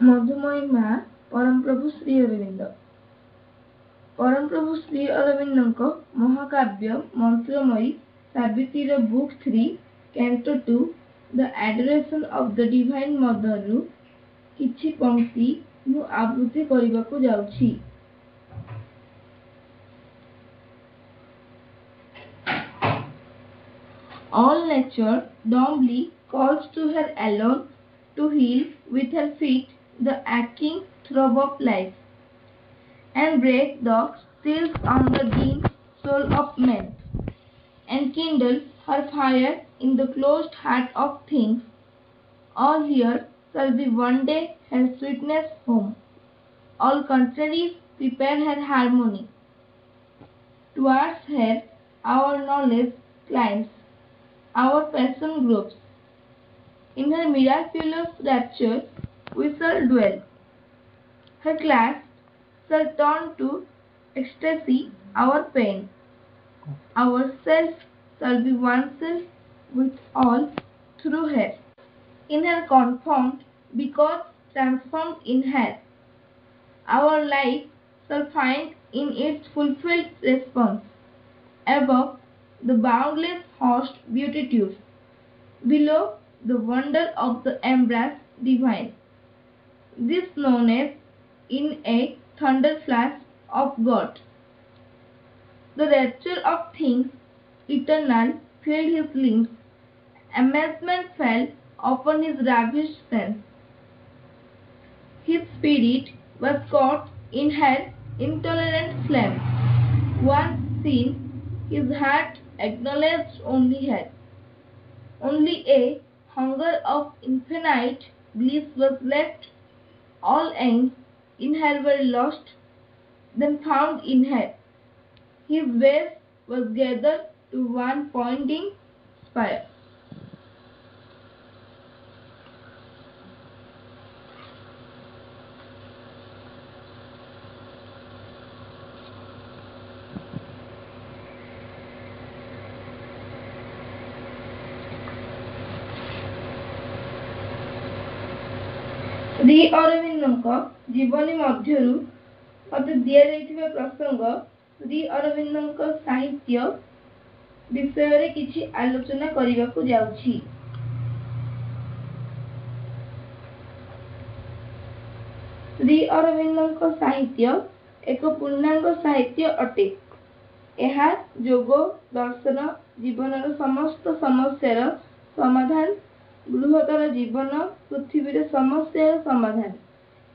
मधुमयी माँ परम प्रभु श्री अरविंद। परम प्रभु श्री अरविंद महाकाव्य मंत्रमयी Savitri book 3 canto 2 the adoration of the divine mother रु किछि पंक्ति मु आवृत्ति करबाकू जाउछि। All nature dumbly calls to her alone to heal with her feet the aching throb of life, and break the seals on the dim soul of man, and kindle her fire in the closed heart of things. All here shall be one day her sweetness home, all contraries prepare her harmony. Towards her our knowledge climbs, our passion grows. In her miraculous rapture we shall dwell. Her clasp shall turn to ecstasy our pain. Our self shall be oneself with all through her. In her conformed because transformed in her. Our life shall find in its fulfilled response. Above the boundless host beatitudes, below the wonder of the embrace divine. This known as in a thunder flash of God. The rapture of things eternal filled his limbs. Amazement fell upon his ravished sense. His spirit was caught in her intolerant flame. Once seen, his heart acknowledged only her. Only a hunger of infinite bliss was left. All ends in her were lost, then found in her. His ways was gathered to one pointing spire. Shri Arvind जीवनी मध्यरु मते दिया जाइथिबा प्रसंग श्री अरविंद साहित्य विषय रे किछि आलोचना करिबाकू जाउछि। श्री अरविंद साहित्य एक पूर्णांग साहित्य अटे। एहा योग दर्शन जीवनर समस्त समस्यार समाधान, बृहत्तर जीवन पृथ्वीर समस्यार समाधान,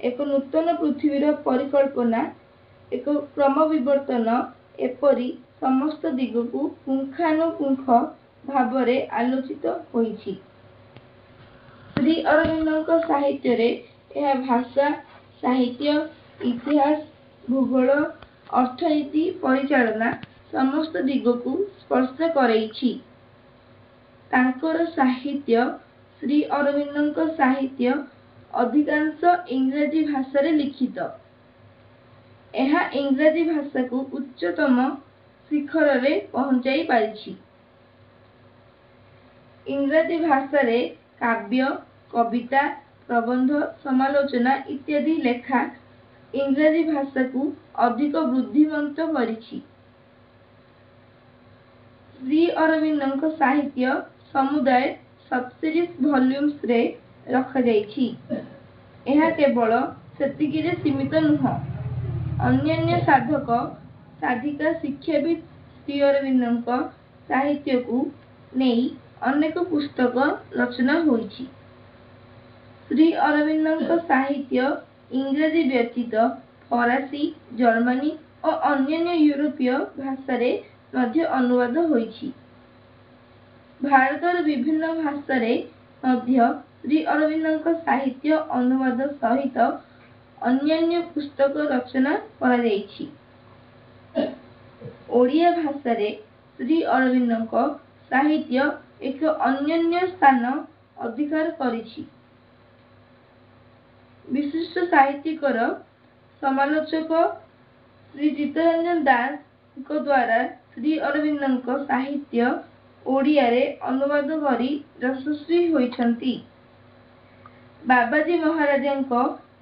एक नूतन पृथ्वीर परिकल्पना, एक क्रम विवर्तन, एपरी समस्त दिगकू पुंखानुपुंख भावरे आलोचित होइछि। श्री अरविंद साहित्य रे यह भाषा, साहित्य, इतिहास, भूगोल, अर्थनीति, परिचालना समस्त दिगकू स्पर्श करैछि। तांकर साहित्य श्री अरविंद साहित्य अधिकांश इंग्रजी भाषा रे लिखित। एहा इंग्रजी भाषा को उच्चतम शिखर रे पहुंचाई पारिछि। इंग्रजी भाषा रे काव्य, कविता, प्रबंध, समालोचना इत्यादि लेखा इंग्रजी भाषा को अधिक बुद्धिमंत करिछि। श्री अरविंद साहित्य समुदाय 47 वॉल्यूम्स रे रखा जाइछि। एहा केवल सेतिकी रे सीमित नुह। अन्यान्य साधक साधिका शिक्षाविद श्री अरविंद साहित्य को नेई अनेक पुस्तक रचना होइछि। श्री अरविंद साहित्य इंग्रजी व्यतीत फरासी, जर्मनी और अन्यान्य यूरोपीय भाषा रे मध्य अनुवाद होइछि। भारतर विभिन्न भाषा रे मध्य श्री अरविंद साहित्य अनुवाद सहित अन्यान्य पुस्तक रचना करा जाइछि। ओडिया भाषा रे श्री अरविंद साहित्य एक अन्यान्य स्थान अधिकार करिछि। विशिष्ट साहित्यिकर समालोचक श्री चित्तरंजन दास द्वारा श्री अरविंद साहित्य ओडिया रे अनुवाद करी यशस्वी होइछंती। बाबाजी महाराजंक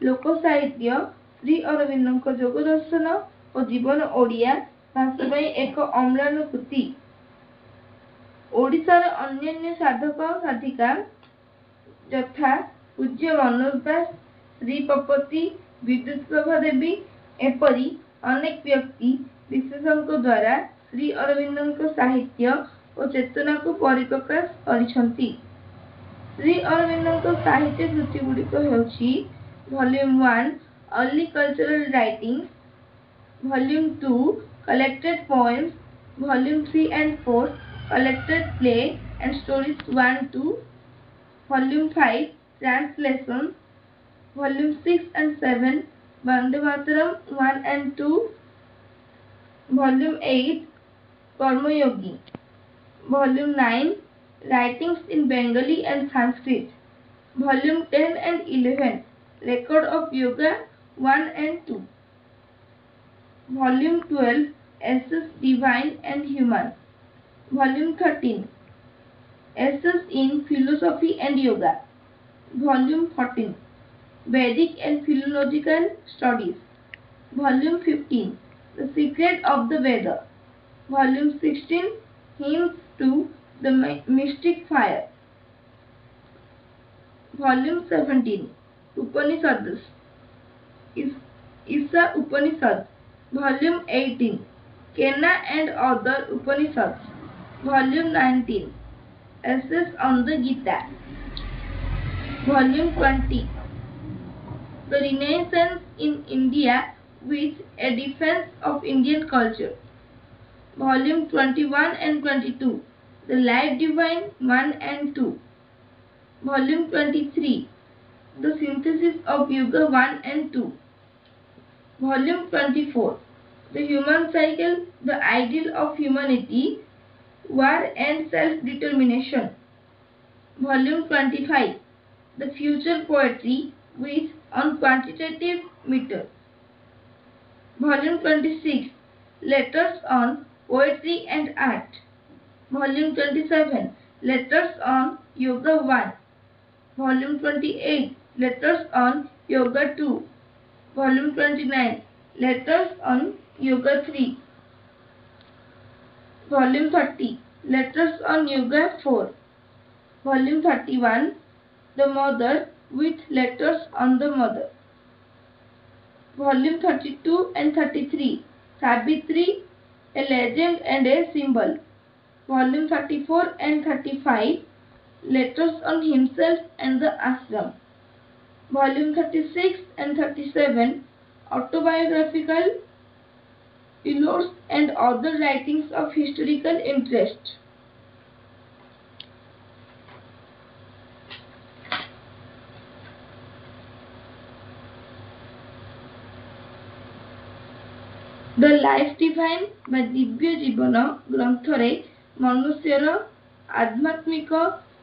लोक साहित्य श्री अरविंदों जोग दर्शन और जीवन ओडिया भाषा एक अम्लानुभूति। ओडिशार अन्यान्य साधक साधिका यथा पूज्य मनोज दास, श्री पपति, विद्युत प्रभा देवी एपरी अनेक व्यक्ति विशेषों द्वारा श्री अरविंदों साहित्य और चेतना को परिप्रकाश करिसंती। श्री अरविंदों साहित्य कृति गुड़िक हेउछि volume 1 early cultural writings, volume 2 collected poems, volume 3 and 4 collected play and stories 1-2, volume 5 translation, volume 6 and 7 Vande Mataram 1 and 2, volume 8 Karma Yogi, volume 9 writings in Bengali and Sanskrit, volume 10 and 11 record of yoga 1 and 2, volume 12 essays divine and human, volume 13 essays in philosophy and yoga, volume 14 Vedic and philological studies, volume 15 The Secret of the Veda, volume 16 Hymns to the Mystic Fire, volume 17 Upanishads, Isa Upanishad, volume 18 Kena and other Upanishads, volume 19 Essays on the Gita, volume 20 The Renaissance in India with a Defense of Indian Culture, volume 21 and 22 The Life Divine 1 and 2, volume 23 The Synthesis of Yoga 1 and 2, volume 24 The Human Cycle, the Ideal of Humanity, War and Self-Determination, volume 25 The Future Poetry with Unquantitative Meter, volume 26 Letters on Poetry and Art, volume 27 Letters on Yoga 1, volume 28 Letters on Yoga 2, volume 29 Letters on Yoga 3, volume 30 Letters on Yoga 4, volume 31 The Mother with Letters on the Mother, volume 32 and 33 Savitri, a Legend and a Symbol, volume 34 and 35 Letters on Himself and the Ashram, volume 36 and 37 Autobiographical Elodes and other writings of historical interest. The Life Divine by Divya जीवन ग्रंथरे मनुष्यर आध्यात्मिक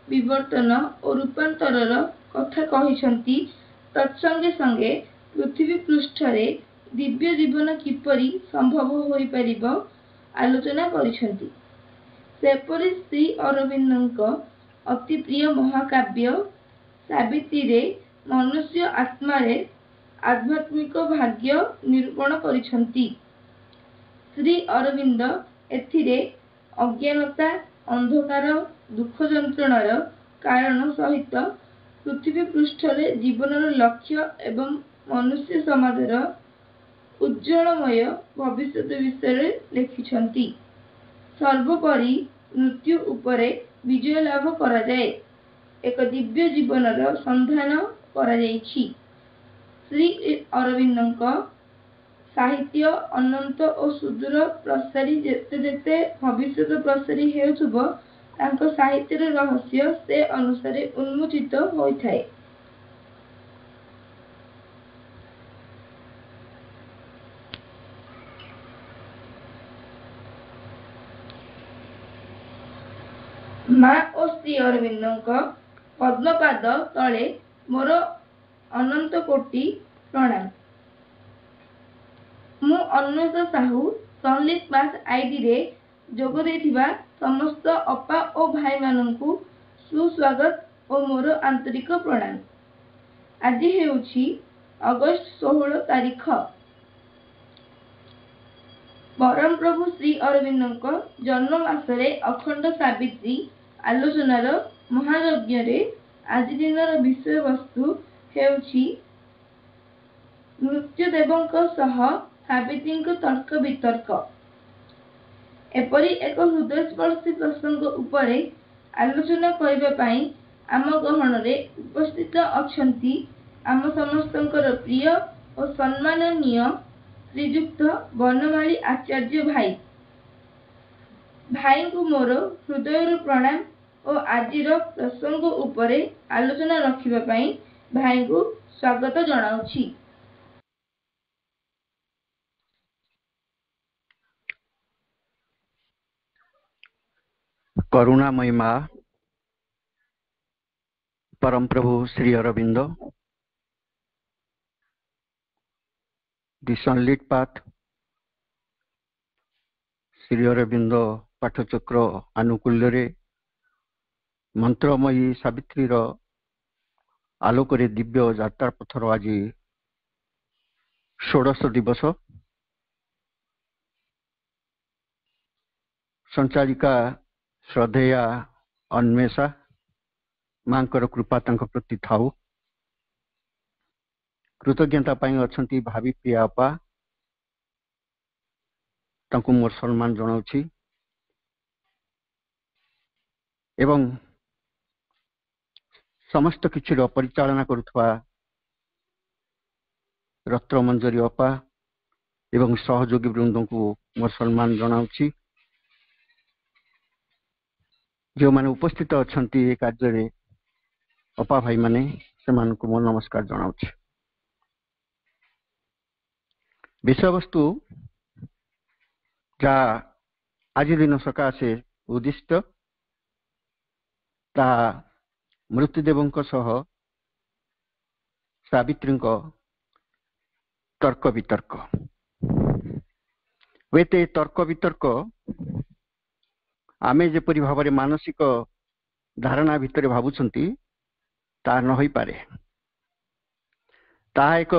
विवर्तन और रूपांतरर कथा कहिसंती। तत्संगे संगे पृथ्वी पृष्ठरे दिव्य जीवन किपरि संभव होई परिबो आलोचना करिसंती। सेपरि श्री अरविंदों अति प्रिय महाकाव्य सावित्रीरे मनुष्य आत्मारे आध्यात्मिक भाग्य निरूपण करिसंती। श्री अरविंद एथिरे अज्ञानता अंधकार दुख जंत्रणार कारण सहित पृथ्वी पृष्ठरे जीवनर लक्ष्य एवं मनुष्य समाजर उज्ज्वलमय भविष्य विषय लिखिछंती। सर्वोपरि मृत्यु उपरे विजय लाभ करा जाए एक दिव्य जीवनर संधान करा जाइछि। श्री अरविंदों साहित्य अनंत और सुदूर प्रसारी जेते जेते भविष्य प्रसारी हेउथबो तांको साहित्यर रहस्य से अनुसारे उन्मोचित होइथाय। माँ और श्री अरविंदों पद्मपाद तले मोर अनंत कोटि प्रणाम। मु अन्वेष साहू संलित मास आईडी रे जोग देथिबा समस्त अपा और भाई माननकु सुस्वागत और मोर आंतरिक प्रणाम। आज हेउछि ଅଗଷ୍ଟ 16 ତାରିଖ। ପରମ ପ୍ରଭୁ ଶ୍ରୀ ଅରବିନ୍ଦଙ୍କ ଜନ୍ମ ମାସରେ ଅଖଣ୍ଡ ସାବିତ୍ରୀ ଆଲୋଚନାର ମହାଯଜ୍ଞରେ ଆଜି ଦିନର ବିଷୟବସ୍ତୁ ହେଉଛି ମୃତ୍ୟୁଦେବଙ୍କ ସହ ସାବିତ୍ରୀଙ୍କ ତର୍କ ବିତର୍କ। ଏପରି ଏକ ହୃଦୟସ୍ପର୍ଶୀ ପ୍ରସଙ୍ଗ ଉପରେ ଆଲୋଚନା କରିବା ପାଇଁ ଆମ ଗହଣରେ ଉପସ୍ଥିତ ଅଛନ୍ତି ଆମ ସମସ୍ତଙ୍କର ପ୍ରିୟ ଓ ସମ୍ମାନନୀୟ ଶ୍ରୀଯୁକ୍ତ ବନମାଳୀ ଆଚାର୍ଯ୍ୟ ଭାଇ। ଭାଇଙ୍କୁ ମୋର ହୃଦୟରୁ ପ୍ରଣାମ ଓ ଆଜିର ପ୍ରସଙ୍ଗ ଉପରେ ଆଲୋଚନା ରଖିବା ପାଇଁ ଭାଇଙ୍କୁ ସ୍ୱାଗତ ଜଣାଉଛି। करुणामयी माँ परम प्रभु Shri Aurobindo, the sunlit path Shri Aurobindo पाठचक्र आनुकूल्य मंत्रमयी सावित्री आलोक दिव्य यात्रा पथर आज 16 दिवस। संचालिका श्रद्धेया अन्वेषा मांकर कृपा तांक प्रति थाऊ। कृतज्ञता अच्छा भावी प्रिया अपा तांको मोर सम्मान जनाउछि एवं समस्त किछिर परिचालना करुवा रत्न मंजरी अपा एवं सहयोगी वृंद को मोर सम्मान जनाउछि। जो माने उपस्थित अछंती ए कार्य रे अपा भाई माने सेमान को मोर नमस्कार जनाउछि। विषय वस्तु जा आज दिन सकाशे उद्दिष्ट ता मृत्युदेवों सह सावित्री तर्क वितर्क। वेते तर्क वितर्क आमे जेपरि भाव मानसिक धारणा भितर भावुंट ता न होई पारे। ता एक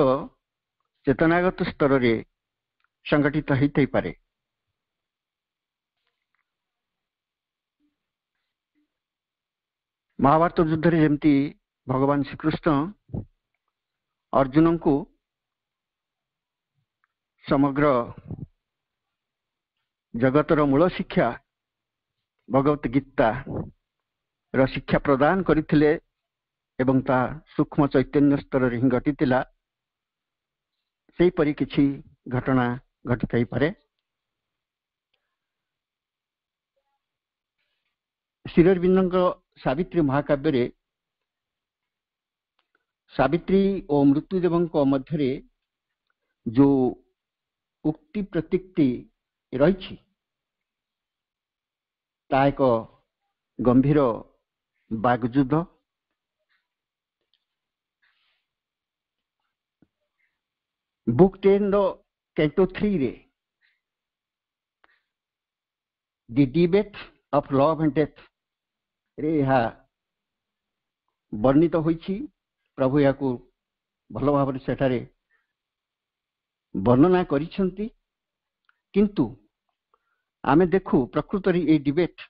चेतनागत स्तर रे संगठित होई पारे। महाभारत युद्ध रे जेमती भगवान श्रीकृष्ण अर्जुन को समग्र जगतर मूल शिक्षा भगवत गीता र शिक्षा प्रदान करथिले एवं ता सूक्ष्म चैतन्य स्तर रे ही घटितिला। सेही परि किछि घटना घटिथाई पारे। श्री अरविंद सावित्री महाकाव्य रे सावित्री और मृत्युदेवों मध्य जो उक्ति प्रतीक्ति रही ता एक गंभीर बागयुद्ध। बुक 10 कैंटो 3 रे the debate of love and death रे यह वर्णित होइछि। प्रभु या को भल भाव सेठारे वर्णना करिसेंती। किंतु आमे देखु प्रकृत रे डिबेट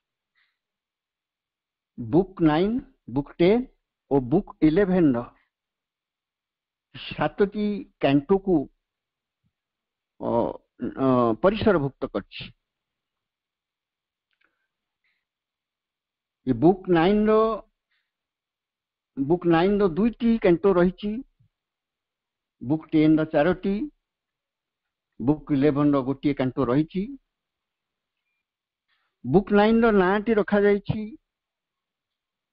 बुक 9 बुक 10 और बुक 11 सातटी कैंटो को परिसरभुक्त करछि। बुक 9 रो दुईटी कैंटो रही। बुक 10 रो 4टी, बुक 11 रो गोटे कैंटो रही। बुक 9 रो नाटी रखा जाइछि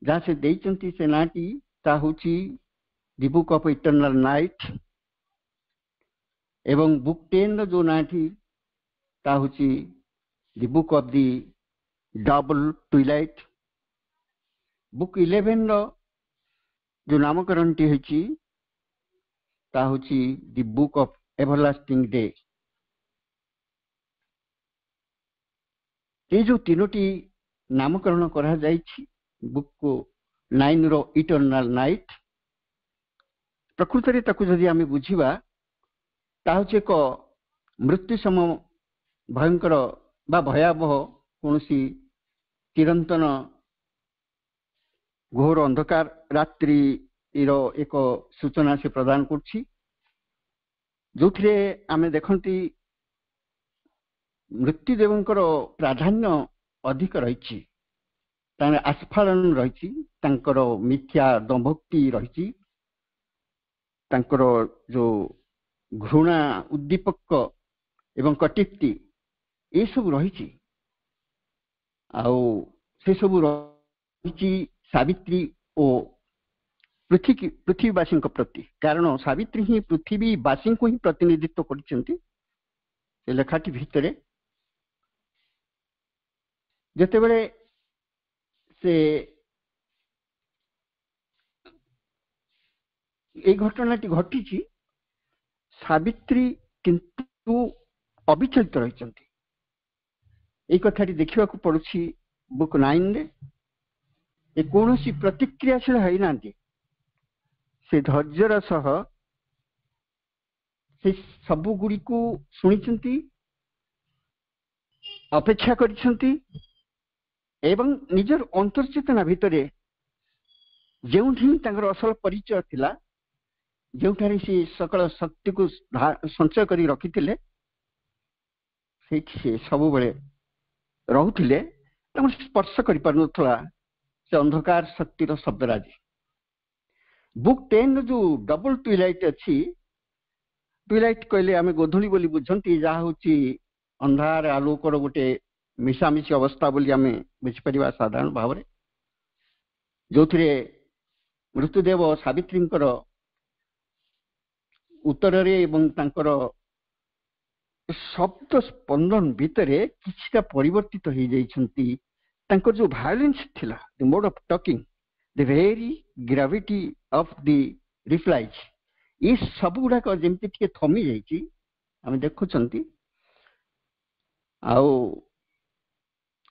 जहाँ से देइचंती से नाटी ता होछि the book of eternal night एवं बुक 10 रो जो नाटी ता होछि the book of the double twilight. Book 11 रो जो नामकरण टी होछि ता होछि the book of everlasting day. ये जो तीनोटी नामकरण करा जाइछि बुक को 9 रो इटर्नल नाइट, प्रकृत ताकू जदि आम बुझा ता एक मृत्यु सम भयंकर बा भयावह कौन चिरंतन घोर अंधकार रात्रि एक सूचना से प्रदान कर जो आम देखती मृत्युदेवंकर प्राधान्य अधिक रही आस्फालन रही मिथ्या दंभक्ति रही जो घृणा उद्दीपक एवं कटुक्ति ये सब रही से सब रही सावित्री और पृथ्वीवासी प्रति कारण सावित्री ही पृथ्वीवासी को ही प्रतिनिधित्व कर लेखाटी भितर जिते बड़े से घटनाटी घटी सावित्री किंतु अविचलित रही कथाटी देखा पड़ुछि बुक 9 रे कौन प्रतिक्रियाशील होना से धैर्यर सह से सबु गुड़ी को शुणी अपेक्षा करिसेंती एवं निजर अंतर्चेतना भितर जो असल परिचय थिला जो से सकल शक्ति को संचय कर रखी से सब बेले रुले स्पर्श कर से अंधकार शक्तिर शब्दराजी बुक 10 जो डबल ट्विलाइट अच्छी ट्विलाइट कहले आम गोधूली बोली बुझंती जहाँ हूँ अंधार आलोकर गोटे मिशामिशी अवस्था बोली आम बुझीपर साधारण भाव जो मृत्युदेव सावित्री उत्तर शब्द स्पंदन भितर किछिटा परिवर्तित हो जाइछंती जो वायलेंस थिला the mode of talking the very gravity of the replies ये सब गुड़ाक जमती टिके थमी जाइछि आम देखुछंती आउ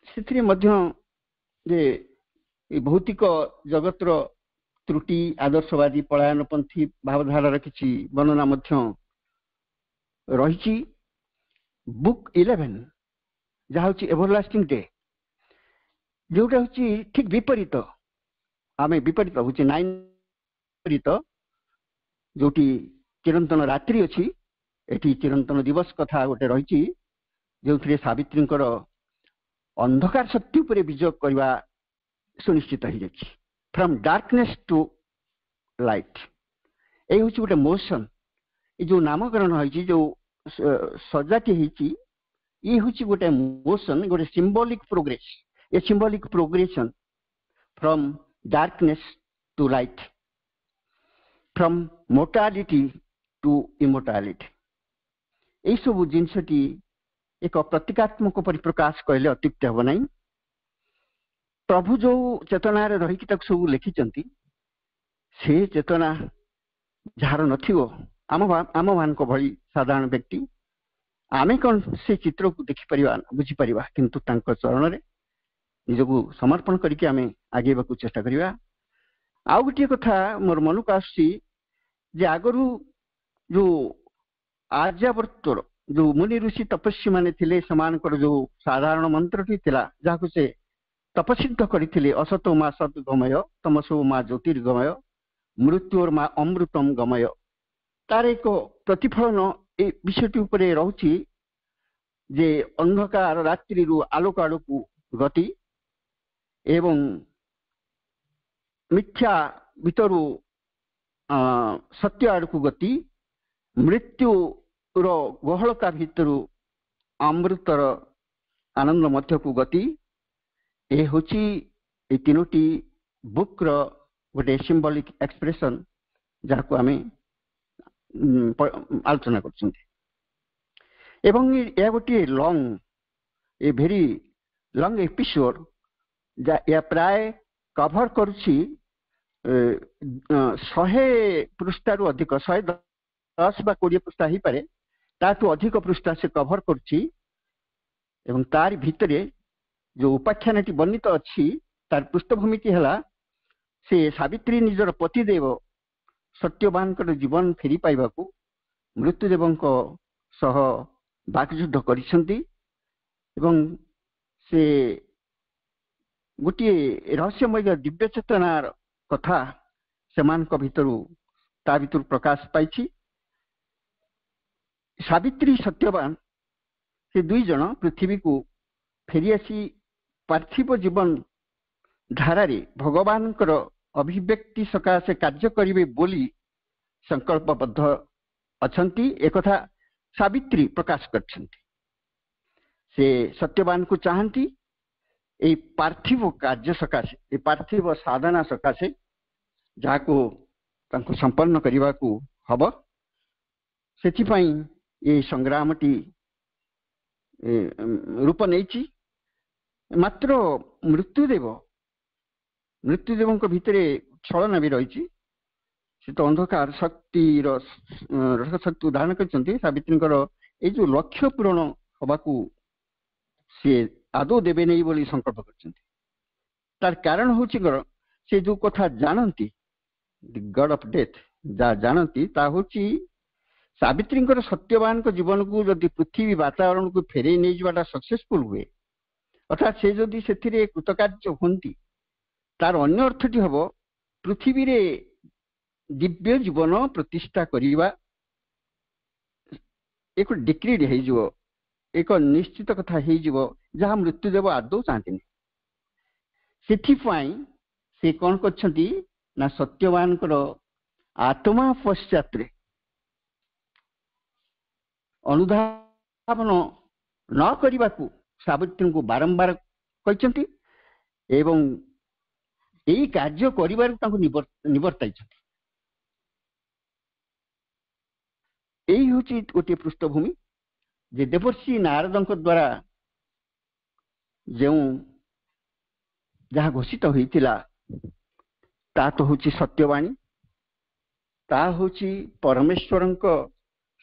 से भौतिक जगतर त्रुटि आदर्शवादी पलायनपंथी भावधारार किछि वर्णना रही बुक 11 जहाँ हूँ एवरलास्टिंग डे जोटा हूँ ठीक विपरीत आम विपरीत हूँ 9 विपरीत जो चिरंतन रात्रि अच्छी एटी चिरंतन दिवस कथा गोटे रही जो सावित्री अंधकार शक्ति उपर विजय करवा सुनिश्चित हो जाए फ्रॉम डार्कनेस टू लाइट ये हूँ गोटे मोशन ये जो नामकरण होती जो सजाटी होती ये हूँ गोटे मोशन गोटे symbolic progress a symbolic progression from darkness to light from mortality to immortality यही सब जिनसटी एक प्रतीकात्मक परिप्रकाश कहले अत्युक्ति हम नहीं प्रभु जो चेतना रही सब लिखिं से चेतना जार नथिबो आम मान भली साधारण व्यक्ति आमे कौन से चित्र को देखिपर बुझीपर किंतु तांको चरण रे निजको समर्पण करके आमे आगे चेष्टा करवा आउ गोटे कथा मोर मन को आसी आगरू जो आर्यावर्तर जो मुनि ऋषि तपस्वी माने थिले समानकर जो साधारण मंत्रटी थिला जाको से तपसिद्ध करथिले असतो मा सत गमय तमसो मा ज्योतिर्गमय मृत्योर मा अमृतम गमय तार एक प्रतिफलन ए विषयटी उपरे रहुछि जे अंधकार रात्रि रु आलोक आड़कू गति एवं मिथ्या भितरु सत्य आड़कू गति मृत्यु गहलता भितर अमृतर आनंद मध्य को गति ये हूँ तीनोटी बुक गोटे सिंबॉलिक एक्सप्रेशन जहाँ को आम आलोचना कर गोटे लॉन्ग ए भेरी लॉन्ग एपिसोड या प्राय कभर करुछि 100 पृष्ठ रु अधिक 110 बा 20 पृष्ठ ही पारे ताठू अधिक पृष्ठ से कभर करछि एवं तार भितरे जो उपाख्यानटी वर्णित अच्छी तार पृष्ठभूमिटी है से सावित्री निजर पतिदेव सत्यवान जीवन फेरी पाइबाकू मृत्युदेव सह बाकयुद्ध करिसेंती एवं से गोटे रहस्यमय दिव्य चेतनार कथा सेमानक भितरु ता भितर प्रकाश पाइछि। सावित्री सत्यवान से दुई जन पृथ्वी को फेरी आसी पार्थिव जीवन धारा भगवान अभिव्यक्ति सकाशे कार्य करिवे बोली संकल्पबद्ध अछंती एकथा सावित्री प्रकाश करछंती। से सत्यवान को चाहती ए पार्थिव कार्य सकाशे ए पार्थिव साधना सकाशे जाको तांको संपन्न करिवा को हब सेथिपाई ए संग्रामटी रूप नैछि। मात्र मृत्युदेव भितरे छलना भी रही से तो अंधकार शक्ति उदाहरण कर सावित्री ये जो लक्ष्य पूरण हवाकू सी आदौ देवे नहीं बोली संकल्प कर कारण हूँ से जो कथा जानती गॉड ऑफ डेथ जा जानती ता हूँ सावित्री सत्यवान जीवन को जदि पृथ्वी वातावरण को फेरे नहीं जावाटा सक्सेसफुल हुए अर्थात से जदि से कृतकार्य हंती तार अन्य अर्थटी हम पृथ्वी रे दिव्य जीवन प्रतिष्ठा करिवा एक डिक्रीड हो एक निश्चित कथा हो जहाँ मृत्युदेव आदौ चाहती से कौन करछंती ना सत्यवान आत्मा पश्चात अनुधावन न करने को सावित्री को बारंबार कहते एवं यही कार्य निवर्ताई यही हूँ गोटे पृष्ठभूमि जे देवर्षि नारद द्वारा जो जहाँ घोषित होता ता तो हूँ सत्यवाणी ता हूँ परमेश्वर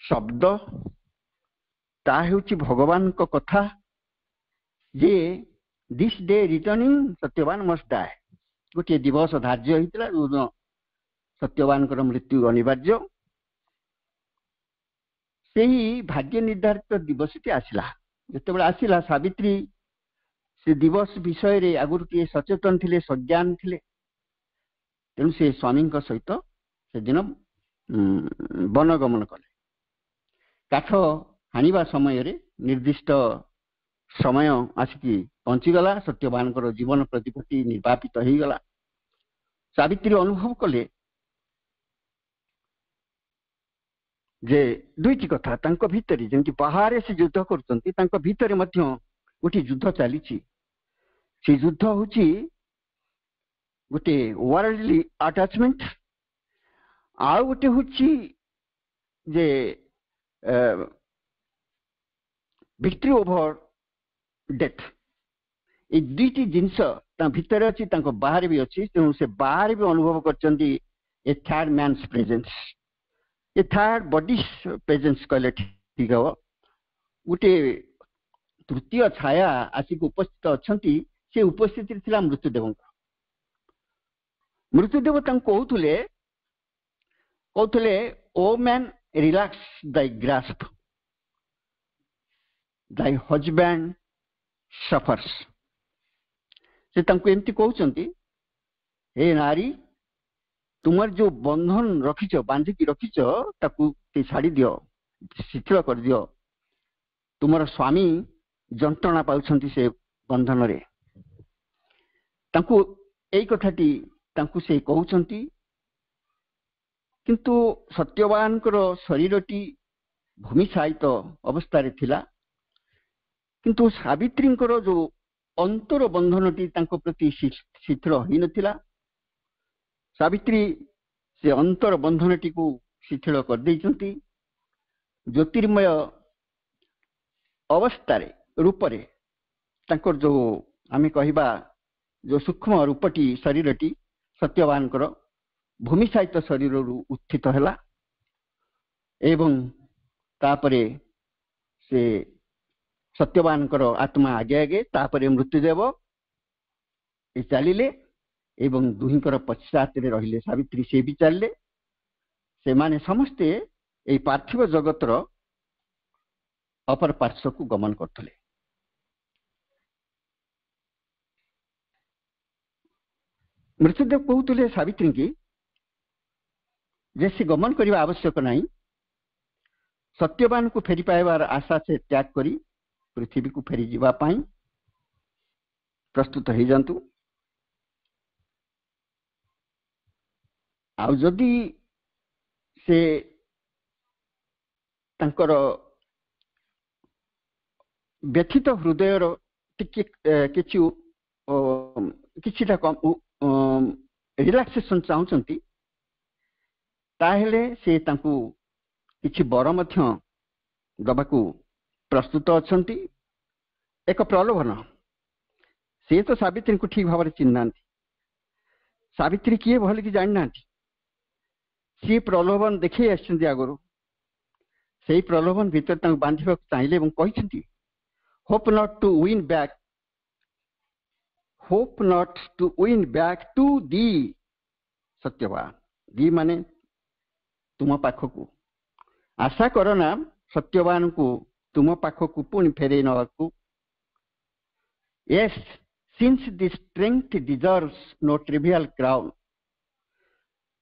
शब्द ता हूँ भगवान को कथा जे this day returning Satyavan must die गोटे दिवस धार्य होता जो सत्यवान मृत्यु अनिवार्य से ही भाग्य निर्धारित दिवस आसला जिते बड़े आसला सावित्री से दिवस विषय रे आगुरी टे सचेतन थे सज्ञान थे तेणु से स्वामी सहित से दिन वनगमन कले काठ हाणिबा समय रे निर्दिष्ट समय आसिकी पहुंचीगला सत्यवान जीवन प्रतिपत्ति निर्वापित हो गला। सावित्री अनुभव कले जे दुईटी कथा तांको भितरी जेंति बाहर से युद्ध करचंती तांको भितरे मध्य गोटे युद्ध चली से युद्ध होची गोटे वर्ल्डली अटैचमेंट आ गोटे होची जे विक्ट्री ओवर डेथ ये दुईटी जिनस भितर अच्छी बाहर भी अच्छी तेणु से बाहर भी अनुभव करचंती ए थर्ड मैन्स प्रेजेंस ए थर्ड बॉडी प्रेजेंस कहले ठीक हम गोटे तृतीय छाया आसिक उपस्थित अच्छी से उपस्थित थिला मृत्युदेव मृत्युदेव कहते ओ मैन रिलैक्स दाई ग्रास्प दाई हजबैंड सफर्स से एमती कहते हे नारी तुम जो बंधन रखिच बांधिकी रखिच ताकू छाड़ी दियो शिथिल कर दियो तुमर स्वामी जंत्रणा पाउछंती से बंधन रे ताकू एई कथाटी ताकू से कहउछंती किंतु सत्यवान शरीरटी भूमिशायित अवस्था रे थिला किंतु सावित्री जो अंतर बंधनटी तांको प्रति शिथिल होई नथिला सावित्री से अंतर बंधनटी को शिथिल कर देइचंती ज्योतिर्मय अवस्था रूप रे तांकर जो आमे कहिबा जो सूक्ष्म रूपटी शरीरटी सत्यवान भूमिशायित शरीर उत्थित हैला एवं तापरे से सत्यवान आत्मा आगे आगे तापरे मृत्युदेव चलिले एवं दुहींकर पश्चात रहिले सावित्री से भी चलले से माने समस्ते ए पार्थिव जगतर अपर पार्श्व को गमन करथले। मृत्युदेव कहते सावित्री की जे से गमन करने आवश्यक नहीं, सत्यवान को फेरी पाइबार आशा से त्याग करी पृथ्वी को फेरी जीवाई प्रस्तुत हो जातु। आउ जदि से तांकर व्यथित हृदयर टिके किछिटा रिलैक्सेशन चाहूँगी ताहेले से तांकु किछि बर मध्य दबाकू प्रस्तुत अछंती। एक प्रलोभन से तो सावित्री को ठीक भाव चिन्ह सावित्री किए भल कि जाना सी प्रलोभन देखी आगुरी से प्रलोभन भीतर बांधा चाहिए कहते hope not to win back, hope not to win back to thee Satyavan. Thee माने तुम पाखकू आशा करना सत्यवान को तुम पाखकू पुणी फेरे नवाकू। Yes since the strength deserves no trivial crown,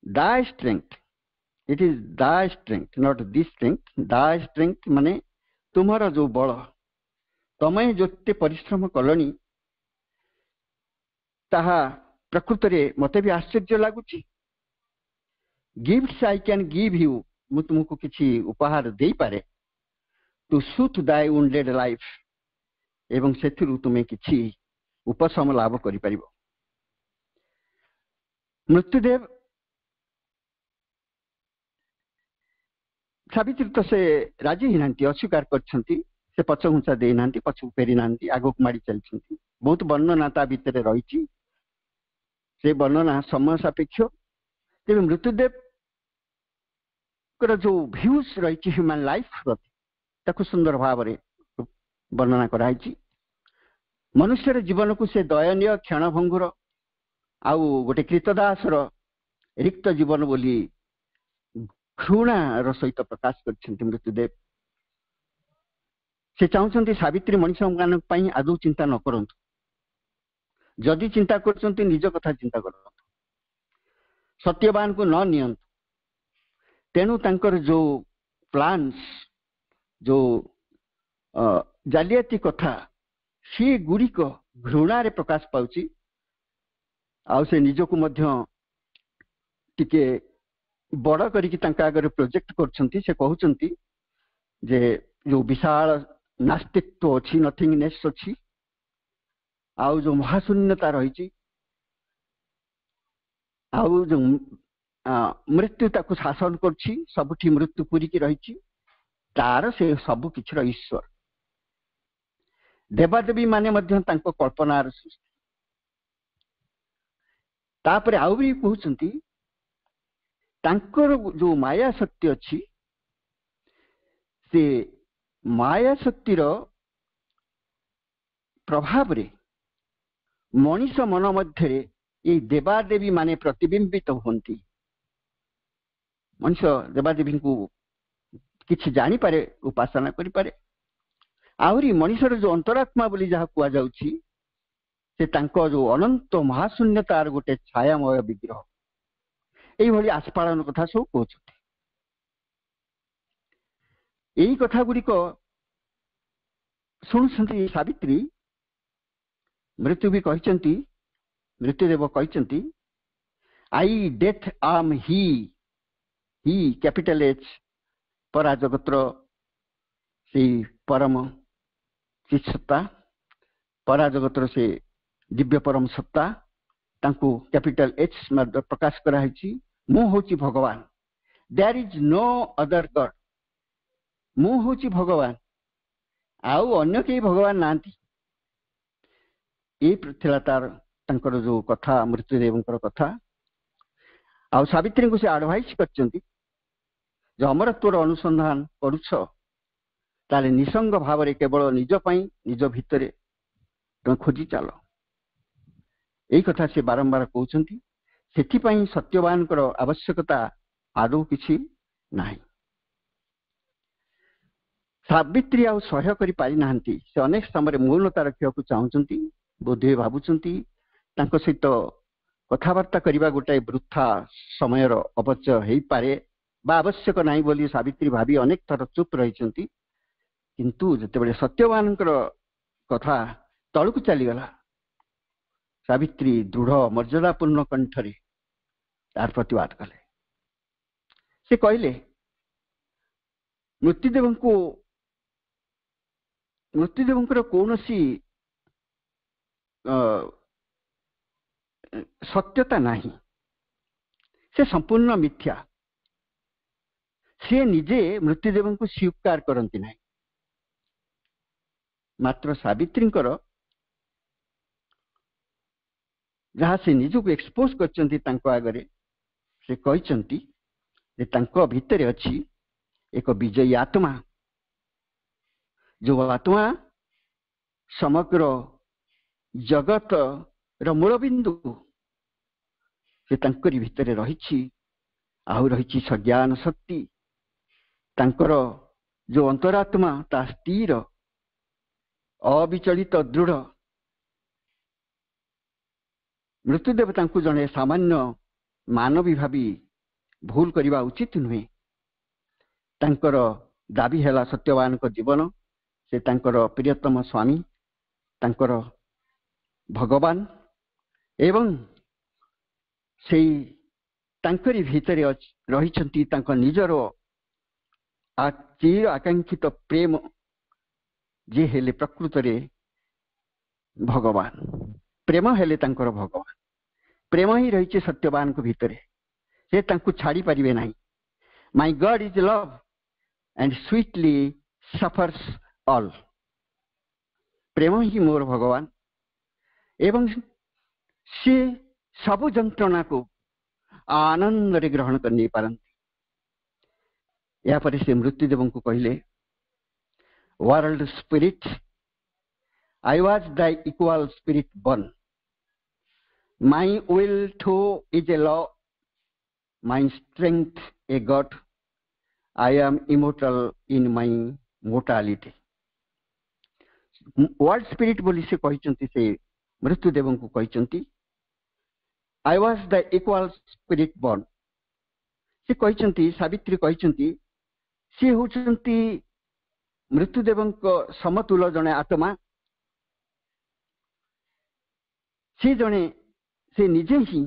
thy strength, it is thy strength not this strength, thy strength माने तुम्हारा जो बल तमें जोते परिश्रम कलनी ताहा प्रकृत रे मते भी आश्चर्य लगुची। Gifts I can give you, मु तुमको किछि उपहार दे पारे to soothe thy wounded life, एवं सेथिरु तुमे किछि उपशम लाभ करि परिबो। मृत्युदेव सावित्री तो से राजी ही नांती, अस्वीकार करछंती, से पछघुंचा दे नांती, पछू फेरी नांती, आगक माड़ी चलछंती। बहुत वर्णना ता भितरे रहिछि, से वर्णना समय सापेक्ष। तेबे मृत्युदेव जो भ्यूज रही ह्यूमन लाइफ प्रति सुंदर भाव में वर्णना कराई। मनुष्य जीवन को से दयनीय क्षणभंगुर आउ गोटे कृतदासर रिक्त जीवन बोली घृणार सहित प्रकाश कर मृत्युदेव। से चाहते सावित्री मनुष्य मान आदौ चिंता न करूँ, जदि चिंता कर निज कथा चिंता कर, सत्यवान को न नियंतु। तेणु तांकर जो प्लान्स जो जालियाती कथा सी गुड़िक घृणार प्रकाश पाउची। आउ से निजको मध्य टिके बड़ करिकी तांका आगे प्रोजेक्ट करछंती। से कहउछंती जे जो विशाल नास्तित्व अछि, नथिंगनेस अछि, आउ जो महाशून्यता रही, आउ जो मृत्यु ताकू शासन करछि, सबुठी मृत्यु पूरी की रही, तार से सबु किछर ईश्वर। देवादेवी माने मध्य तांको कल्पनार सृष्टि। तापरे आउ भी कहउछंती तांकर जो माया शक्ति अछि, से माया शक्तिर प्रभाव रे मनीष मन मध्य ये देवादेवी माने प्रतिबिंबित होती। मनुष्य देवादेवी को किछि जानी पारे, उपासना करि पारे। आहुरी मनुष्यर जो अंतरात्मा बोली जहाँ कुआ जाउछि, से तांको जो अनंत महाशून्यतार गोटे छायामय विग्रह, यही भली आस्पादन कथा सब कहते। यही कथा गुड़िक शुणुछंती सावित्री। मृत्यु भी कहचंती, मृत्युदेव कहचंती आई डेथ आम ही कैपिटल एच परा जगतर से परम चित सत्ता, परा जगतर से दिव्य परम सत्ता, तांको कैपिटल एच प्रकाश कराई। मु होची भगवान, there is no other God. मु होची भगवान, आउ अन्य के भगवान नांती। ये तार तांकर जो कथा, मृत्युदेवंकर कथा। आउ सावित्री को से एडवाइस करचंती जो अमरत्वर अनुसंधान करुछ ताले निसंग भाव रे केवल निज पई निज भितरे तुम खोजी चल। यही कथा से बारंबार कहउछंती। सेथि पई सत्यवानकर आवश्यकता आदौ किछि नाही। सावित्री आउ सह्य करि पारि नाहंती। से अनेक समय मौनता रखिବାକୁ चाहुचंती, बोधे भाबुचंती तांको सहित कथावार्ता करिबा गोटाए वृथा समयर अपचय हेई पारे बा आवश्यक नाही बोली सावित्री भाबी अनेक थर चुप रहिचंती। किंतु जेतेबेले सत्यवानकर कथा तळकु चलीगला, सावित्री दृढ़ मर्यादापूर्ण कंठरे तार प्रतिवाद कले। से कहले मृत्युदेवंकर कौनसी सत्यता नहीं, से संपूर्ण मिथ्या। से निजे मृत्युदेव को स्वीकार करती नहीं, मात्र सावित्रींकर जहाँ से निजक एक्सपोज कर आगरे से कहते भितर अच्छी एक विजयी आत्मा, जो आत्मा समग्र जगत मूलबिंदु से तंकरी भितर रही। आहु रही सज्ञान शक्ति, तांकर जो अंतरात्मा ता स्थिर अविचलित दृढ़। मृत्युदेव तांकु जने सामान्य मानवी भावी भूल करने उचित नुहे। तांकर दाबी है सत्यवान को जीवन, से तांकर प्रियतम स्वामी, तांकर भगवान एवं से तांकरी भितर रही निजर चिर आकांक्षित प्रेम जे हेले प्रकृत रे भगवान। प्रेम हेले तांकर भगवान, प्रेम ही रही सत्यवान को भितर, से तांकु छाड़ी पारिबे नहीं। My God is love and sweetly suffers all. प्रेम ही मोर भगवान एवं से सबु जंत्रणा को आनंद रे ग्रहण करने पारंती। या पर से मृत्युदेव को कहले, world spirit, I was the equal spirit burn, my will two is a law, my strength a god, I am immortal in my mortality. World spirit बोली से कहते, से मृत्युदेव को कहते I was the equal spirit burn. से कहते सावित्री कहते सी होचंती मृत्युदेव समतुल जने आत्मा। से जने से निजे ही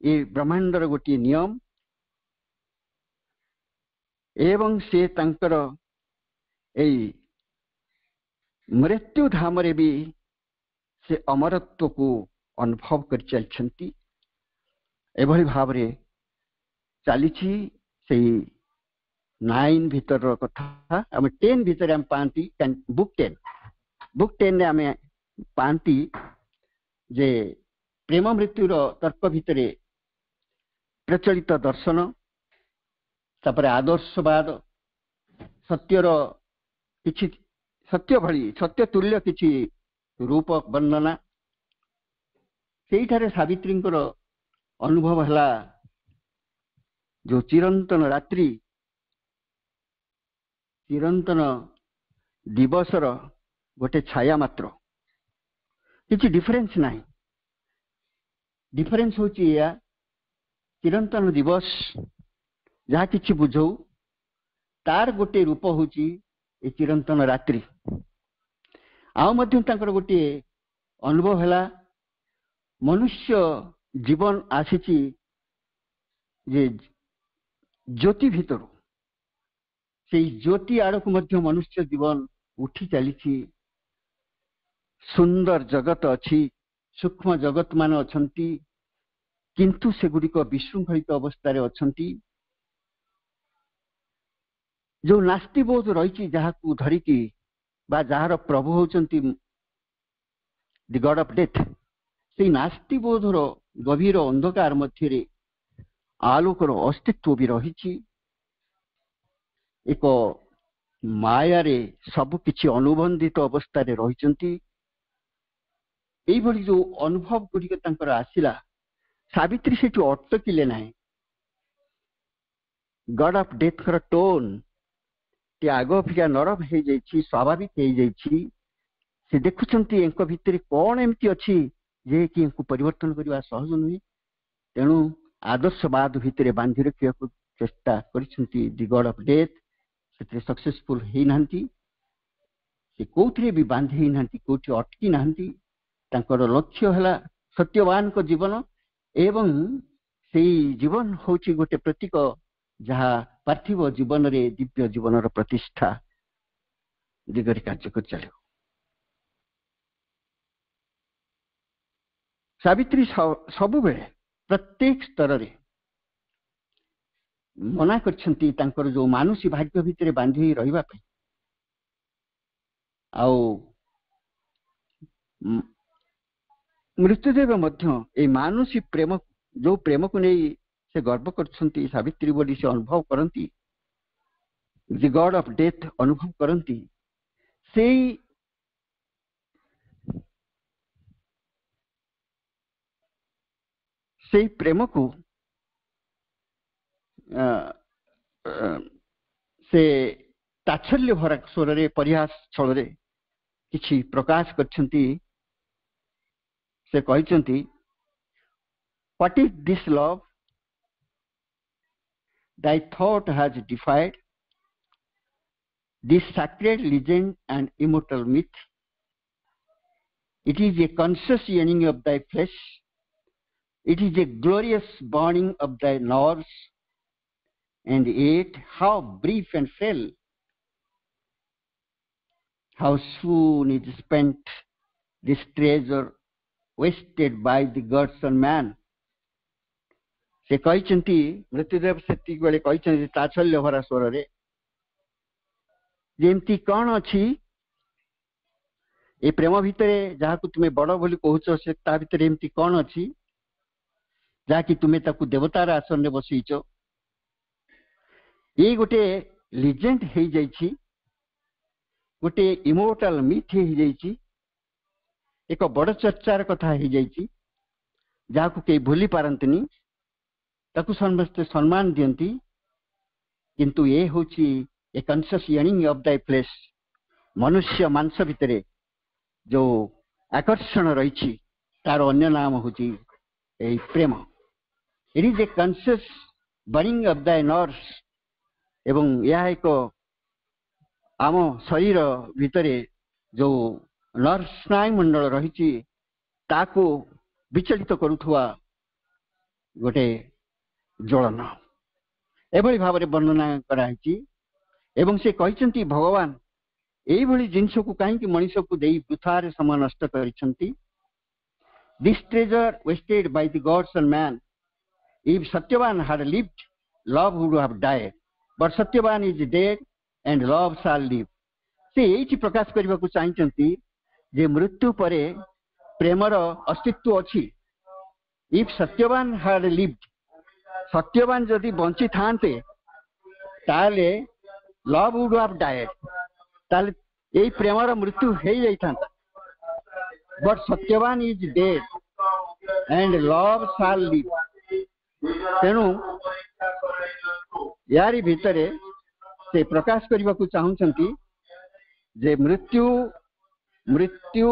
ये ब्रह्मांडर गोटे नियम एवं से तांकर ए मृत्यु धाम रे भी से अमरत्व को अनुभव कर चलछंती। एभली भाव रे चली से 9 भीतर कथा आम 10 भीतर आम पाती। बुक 10 ने आम पाती जे प्रेम मृत्युर तर्क भितर प्रचलित दर्शन, तापर आदर्शवाद, सत्यर किछि सत्य भली सत्य तुल्य किछि रूप वर्णना, से सावित्री अनुभव है जो चिरंतन रात्रि चिरंतन दिवसर गोटे छाया मात्र, किछि डिफरेंस नाही। डिफरेंस होची या चिरंतन दिवस जहाँ किछि बुझौ तार गोटे रूप होची ए चिरंतन रात्रि। आउ मध्यम तांकर गोटे अनुभव है मनुष्य जीवन आसीची जे ज्योति भीतर, से ज्योति आड़क मध्य मनुष्य जीवन उठी चली। सुंदर जगत अच्छी, सूक्ष्म जगत मान अच्छी, किंतु से गुड़िक विशृंखलित अवस्था अच्छी। जो नास्ति बोध रही जहाँ धरिकी बा जार प्रभु होचंती द गॉड ऑफ डेथ, से नास्ति बोधर गभीर अंधकार मध्य आलोकर अस्तित्व भी रही। एक मायारे सब किछि अनुबंधित अवस्था रही। जो अनुभव गुड़िक आसला, सावित्री से अटकिले ना। गॉड ऑफ डेथ कर टोन टी आग अपेक्षा नरम हो जाइए स्वाभाविक हो जाइए से देखुंट भितर कौन एमती अच्छी जे कि परिवर्तन करने सहज नुहे तेणु आदर्शवाद भितर बांधि रखा चेष्टा कर गॉड ऑफ डेथ से सक्सेसफुल हो ना से कौथे भी बांधि ना कौटी अटकी ना लक्ष्य है सत्यवान को जीवन एवं से जीवन हूँ गोटे प्रतीक जहाँ पार्थिव जीवन रे दिव्य जीवन प्रतिष्ठा दिगरे कार्य कर चलो सावित्री सबु बेले प्रत्येक स्तर रे मना करछंती तांकर जो मानुषी भाग्य भितर बांधि रहिबा पे आउ मृत्युदेव मध्य ए मानुषी प्रेम जो प्रेम को नहीं से गर्व करछंती सावित्री बोली से अनुभव करंती द गॉड ऑफ डेथ अनुभव करंती से प्रेम को से ताच्छल्य भरा स्वर रे परिहास छल रे किछि प्रकाश करछंती से कहछंती what is this love thy thought has defied this sacred legend and immortal myth. It is a conscious yearning of thy flesh. It is a glorious burning of thy nerves. And yet, how brief and frail, how soon is spent this treasure wasted by the gods and man. से कहते मृत्युदेव से बेले कहते ताच्छल्य भरा स्वर रे जेमती कौन अच्छी ए प्रेम भितर जहाँ को तुम्हें बड़ बोली कहूच से ता भितर एमती कौन अच्छी जहाँकि तुम्हें ताकू देवतार आसन में बसईच ये गोटे लिजेंड हो जाइछि गोटे इमोर्टाल मिथ हो जाइछि एक बड़ चर्चार कथा हो जाइछि जहाँ को कई भूली पारंतनी ताकू समस्ते सम्मान दियंती किंतु ये होची a conscious yearning of the flesh मनुष्य मांस भितरे जो आकर्षण रही तार अन्य नाम होची ए प्रेम it is a conscious burning of the nerves एवं यह एक आम शरीर भितरे जो नर्व स्नायु मंडल रही ताको विचलित करुथुआ गोटे ज्वलन एभली भाव में वर्णना कराई एवं से कहते भगवान यही जिनस को कहीं मनीष को दे वृथार समय नष्ट करिसेंती this treasure wasted by the gods and man if Satyavan had lived love would have died but Satyavan is dead and love shall live से यही प्रकाश करने को चाहते जे मृत्यु परे प्रेमर अस्तित्व अच्छी if Satyavan had lived Satyavan जदि बंची थांते ताले लव वुड हैव डाइड ताले यही प्रेमर मृत्यु हो जाता but Satyavan is dead and love shall live तेणु यारी भितरे से प्रकाश करने को चाहते जे मृत्यु मृत्यु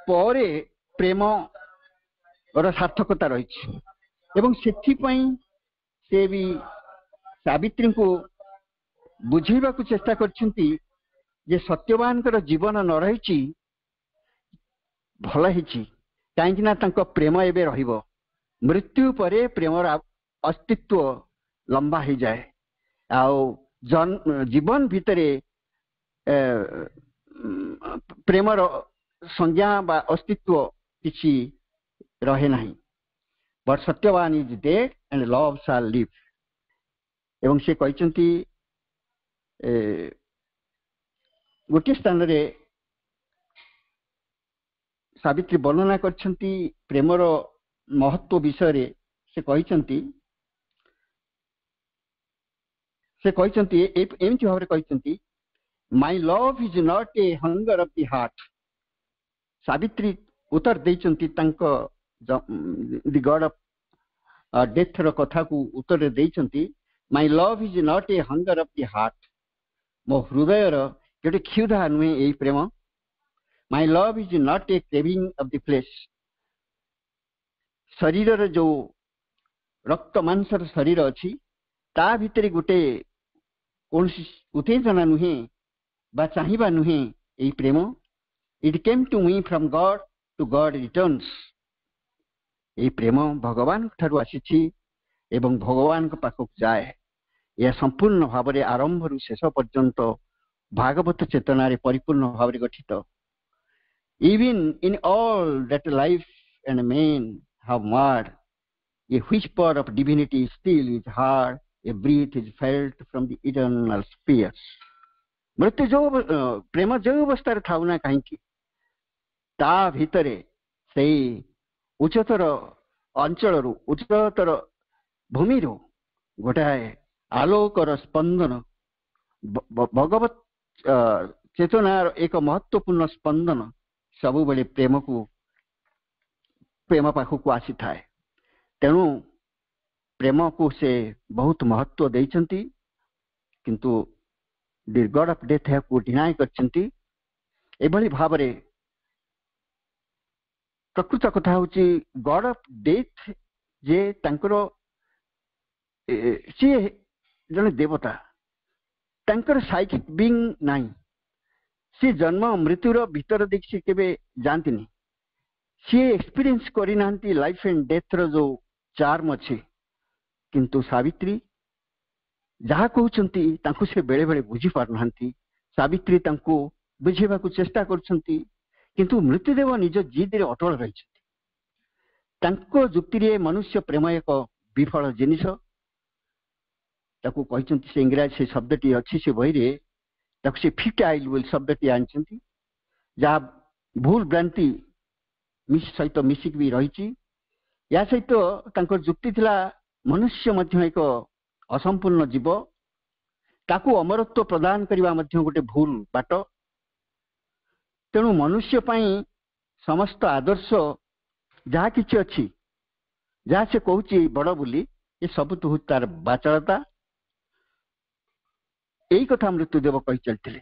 परे प्रेम और सार्थकता रही एवं सेथिपई से भी सावित्री को बुझेबा को चेष्टा करछंती जे सत्यवान कर जीवन न रही भल हिची काहेकि ना तांको प्रेम एबे रहिबो मृत्यु परे प्रेमर अस्तित्व लंबा हो जाए आउ जीवन भितरे प्रेमर संज्ञा बा अस्तित्व किसी रहे नहीं but Satyavan is dead and love shall live एवं से कहते गोटे स्थान रे सावित्री वर्णना करछंती प्रेमर महत्व विषय से कहते एमती भाव कहते my love is not a hunger of the heart Savitri उत्तर देइचंती द गॉड ऑफ डेथ रो कथा को उत्तर देइचंती my love is not a hunger of the heart मो हृदयर गोटे क्षुधा नुहे यही प्रेम my love is not a craving of the flesh शरीर जो रक्त मांसर शरीर अच्छी ता भितर गोटे कौन उत्तेजना नुहे बा चाहिबा नुहे यही प्रेम it came to me from God to God returns यही प्रेम भगवान ठारू आसी एवं भगवान पाखक जाए यह संपूर्ण भाव में आरंभ रु शेष पर्यंत भागवत चेतना रे परिपूर्ण भाव में गठित even in all that life and man have marred a which part of divinity still is hard a breath is felt from the eternal spheres मृत्यु जो प्रेम जो अवस्था थाउ ना कहीं ता भितरे से उच्चतर अंचल उच्चतर भूमि गोटाए आलोकर स्पंदन भगवत चेतनार एक महत्वपूर्ण स्पंदन सबु बेले प्रेम पाखक आसी थाए तेणु प्रेम को से बहुत महत्व देइचंती किंतु द गॉड ऑफ डेथ को डिनाय करचंती एभली भाव रे प्रकृत कथा होची गॉड ऑफ डेथ जे तांकर सी जने देवता तांकर साइकिक बीइंग नाही सी जन्म मृत्युर भीतर देख सी केबे जानतिनी सी एक्सपीरियंस करि नांती लाइफ एंड डेथ रो जो चार्म अछि किंतु सावित्री जहा कहउचंती तांकु से बेले बेले बुझी पार नांती सावित्री तांकु बुझेबा को चेष्टा करछंती किंतु मृत्युदेव निज जिद रे अटल रहिछंती तांको जुक्ति रे मनुष्य प्रेम एक विफल जिनिस ताकू कहते से इंग्राजी से शब्दटी अच्छी से बही रे ताकू से फिटाइल बोल शब्दटी आनी जहाँ भूल भ्रांति सहित मिसिक भी रही या सहित जुक्ति थिला मनुष्य मध्य एक असंपूर्ण जीव ताकू अमरत्व प्रदान करने गोटे भूल बाट तेणु मनुष्य पाई समस्त आदर्श जहाँ किसी अच्छी जहाँ से कहूँ बड़ बोली ये सब तो तार बाचालता यही कथा मृत्युदेव कही चलते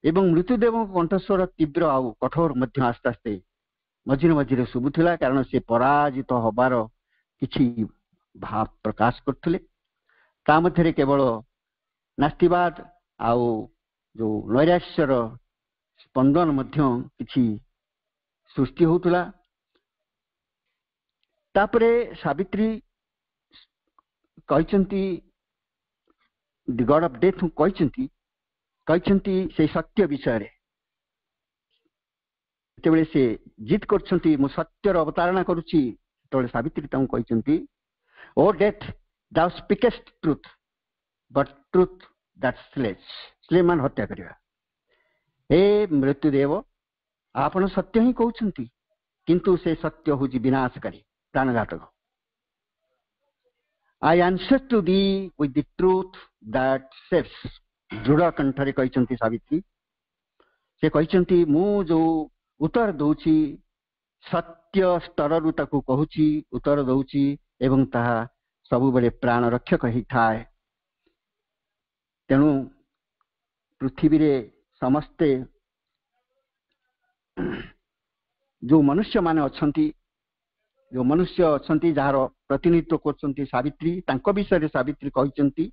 एवं मृत्युदेव कंठस्वर तीव्र आउ कठोर मध्य आस्ते आस्ते मझिरे मझिरे शुभुला कारण से पराजित हबार किछि भाव प्रकाश करथिले ता मध्यरे केवल नास्तिवाद आउ जो नैराश्यर स्पंदन मध्य किछि सृष्टि होतला तापरे सावित्री कहचंती द गॉड ऑफ डेथ कहचंती से सत्य विषय रे तेबे से जिद करछंती मु सत्यर अवतारणा करूची तोले सावित्री ताऊ कहचंती O death thou speakest truth but truth that slays मान हत्या करिवा हे मृत्युदेव आपण सत्य ही कहउछंती किंतु से सत्य होजी विनाशकारी प्राणघातक I answer to thee with the truth that saves दृढ़ कंठरे कहचंती सावित्री से कहचंती मु जो उत्तर दउची सत्य स्तर रु ताकू कहूची उत्तर दउची एवं ताहा सबु बेले प्राण रक्षक ही थाए तेणु पृथ्वी रे समस्ते जो मनुष्य माने अछंती जो मनुष्य अछंती जार प्रतिनिधित्व करछंती सावित्री तांको विषय रे सावित्री कहचंती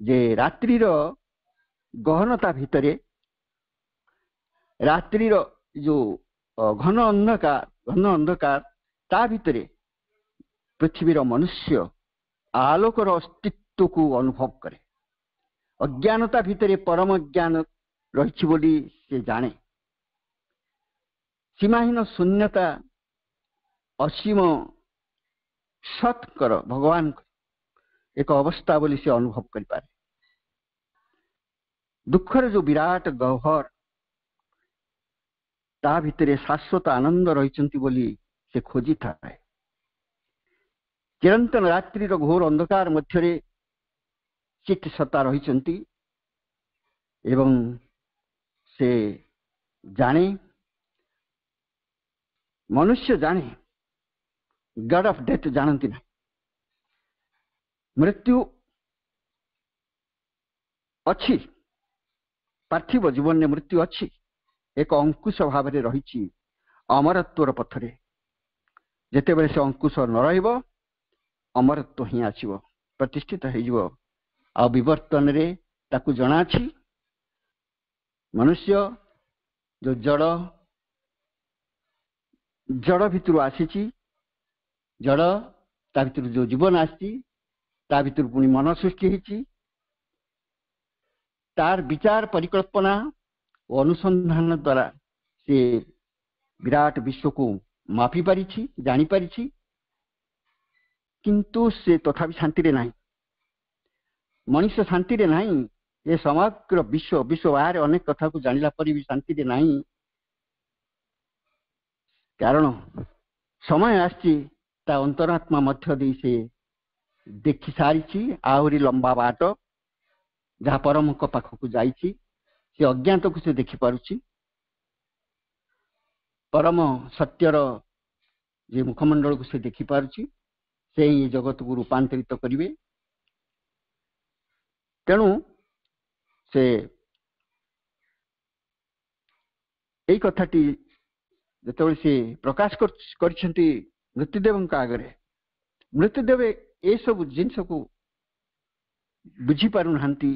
जे रात्रि रो गहनता भितरे रात्रि रो जो घन अंधकार ता भितरे पृथ्वी रो मनुष्य आलोकर अस्तित्व को अनुभव करे अज्ञानता भितरे परम ज्ञान रही बोली से जाने सीमाहीन शून्यता असीम सत्कर भगवान एक अवस्था बोली से अनुभव कर पारे दुखर जो विराट गह्वर ता भितरे शाश्वत आनंद रही बोली से खोजी थाए चिरंतन रात्रि घोर अंधकार मध्य चित सत्ता रही एवं से जाने मनुष्य जाने गॉड ऑफ डेथ जानती ना मृत्यु अच्छी पार्थिव जीवन में मृत्यु अच्छी एक अंकुश भाव में रही अमरत्वर पथरे जिते बड़े से अंकुश न रहिब अमरत्व ही आसीब प्रतिष्ठित हो विवर्तन रे ताकू जना मनुष्य जो जड़ जड़ भितर आसी जड़ ता भीतर जो जीवन आसी ता भीतर पुणी मन सृष्टि होती तार विचार परिकल्पना और अनुसंधान द्वारा से विराट विश्व को मापी पारी जानी पारी किंतु से तथापि शांति रे नहीं मनुष्य शांति रे नहीं ये समग्र विश्व विश्व बाहर अनेक कथा को जानिला परी भी शांति रे नहीं कारण समय आसी ता अंतरात्मा मध्य दे से देखि सारी आहरी लंबा बाट जहाँ परम को पाख को जाइछि से अज्ञात को से देखि पारुछि परम सत्यर जे मुखमंडल को से देखि पारुछि से ही जगत को रूपांतरित करिवे तेणु से एई कथाटी जतबे से प्रकाश करछंती मृत्युदेव आगे मृत्युदेव ए सब जिनस को बुझी पारु नांती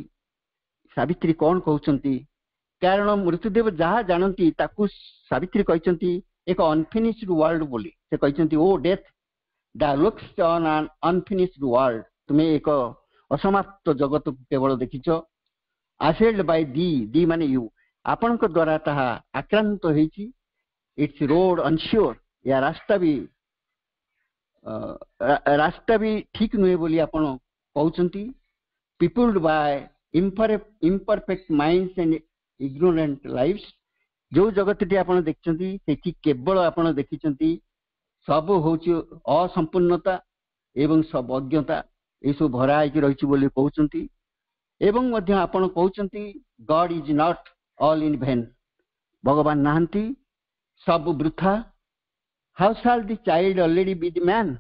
सावित्री कौन कहउचंती कारण मृत्युदेव जहाँ जानती ताकू सावित्री कहचंती एक अनफिनिश्ड वर्ल्ड बोली से कहचंती O death thou looks on an unfinished world तुम्हें एक असमाप्त जगत को केवल देखिच आसेल्ड बाय दी माने यू आपण द्वारा ताहा आक्रांत होईची इट्स रोड अनश्योर या रास्ता भी ठीक नुहे बोली आपण कहउचंती पीपुल्ड bye imperfect minds and ignorant lives जो जगत आपण देखचंती सेठी केवल आपण देखिचंती सब होची असंपूर्णता एवं सब अज्ञता ए सब भरा होई रहिछि बोली कहउचंती एवं मध्य आपण कहउचंती God is not all in vain भगवान नाहंती सब वृथा how shall the child already be the man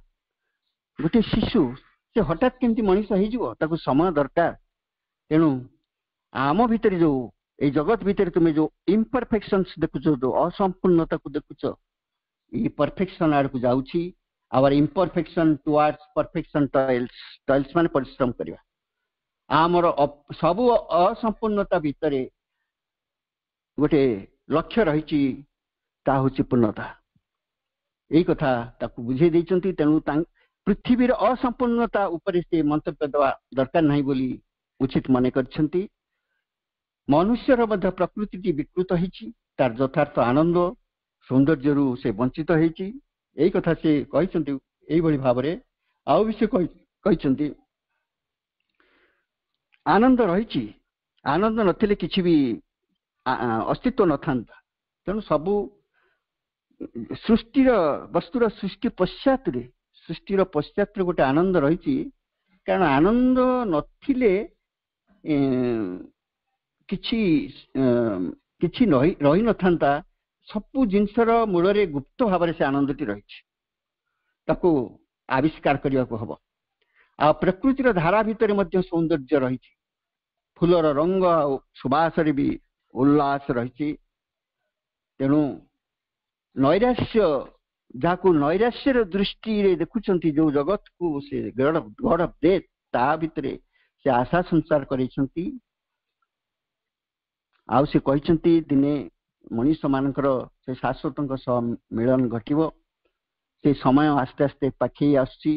गोटे शिशु से हठात केमती मनीष हो जिवो ताको समय दरकार तेणु आम भितर जो ये जगत भितर तुम्हें जो इम्परफेक्शंस देखुच जो असंपूर्णता को देखुच ये परफेक्शन आड़ को जाउछि our imperfection towards perfection toils माने परिश्रम करवा आमर सब असंपूर्णता भितर गोटे लक्ष्य रही पूर्णता यही कथा ताकू बुझे देइचंती तेणु पृथ्वीर असंपूर्णता उपरे से मंतव्य देवा दरकार नहीं बोली उचित मन करछंती मनुष्यर मध्य प्रकृति विकृत होईची तार यथार्थ आनंद सौंदर्य से वंचित होईची यही कथा से कहछंती एई भली भाबरे आउ भी से कहछंती आनंद रहिची आनंद नथिले किछि भी अस्तित्व न थांता तेणु सबु सृष्टिर वस्तुर सृष्टि पश्चात गोटे आनंद रहिची कारण आनंद नथिले किछि रही न थांता सबु जिनसर मूल रे गुप्त भाव से आनंदटी रही ताको आविष्कार करने को हबो आ प्रकृतिर धारा भितर मध्य सौंदर्य रही फूलर रंग सुबास भी उल्लास रही तेणु नैराश्य जहाँ नैराश्यर दृष्टि रे देखुचंती जो जगत को से गॉड ऑफ डेथ ता भितर से आशा संसार करेछंती आउ से कहचंती दिने मनुष्य मानकर से शाश्वतଙ୍କ सह मिलन घटिबो से समय आस्ते आस्ते पाखी आसी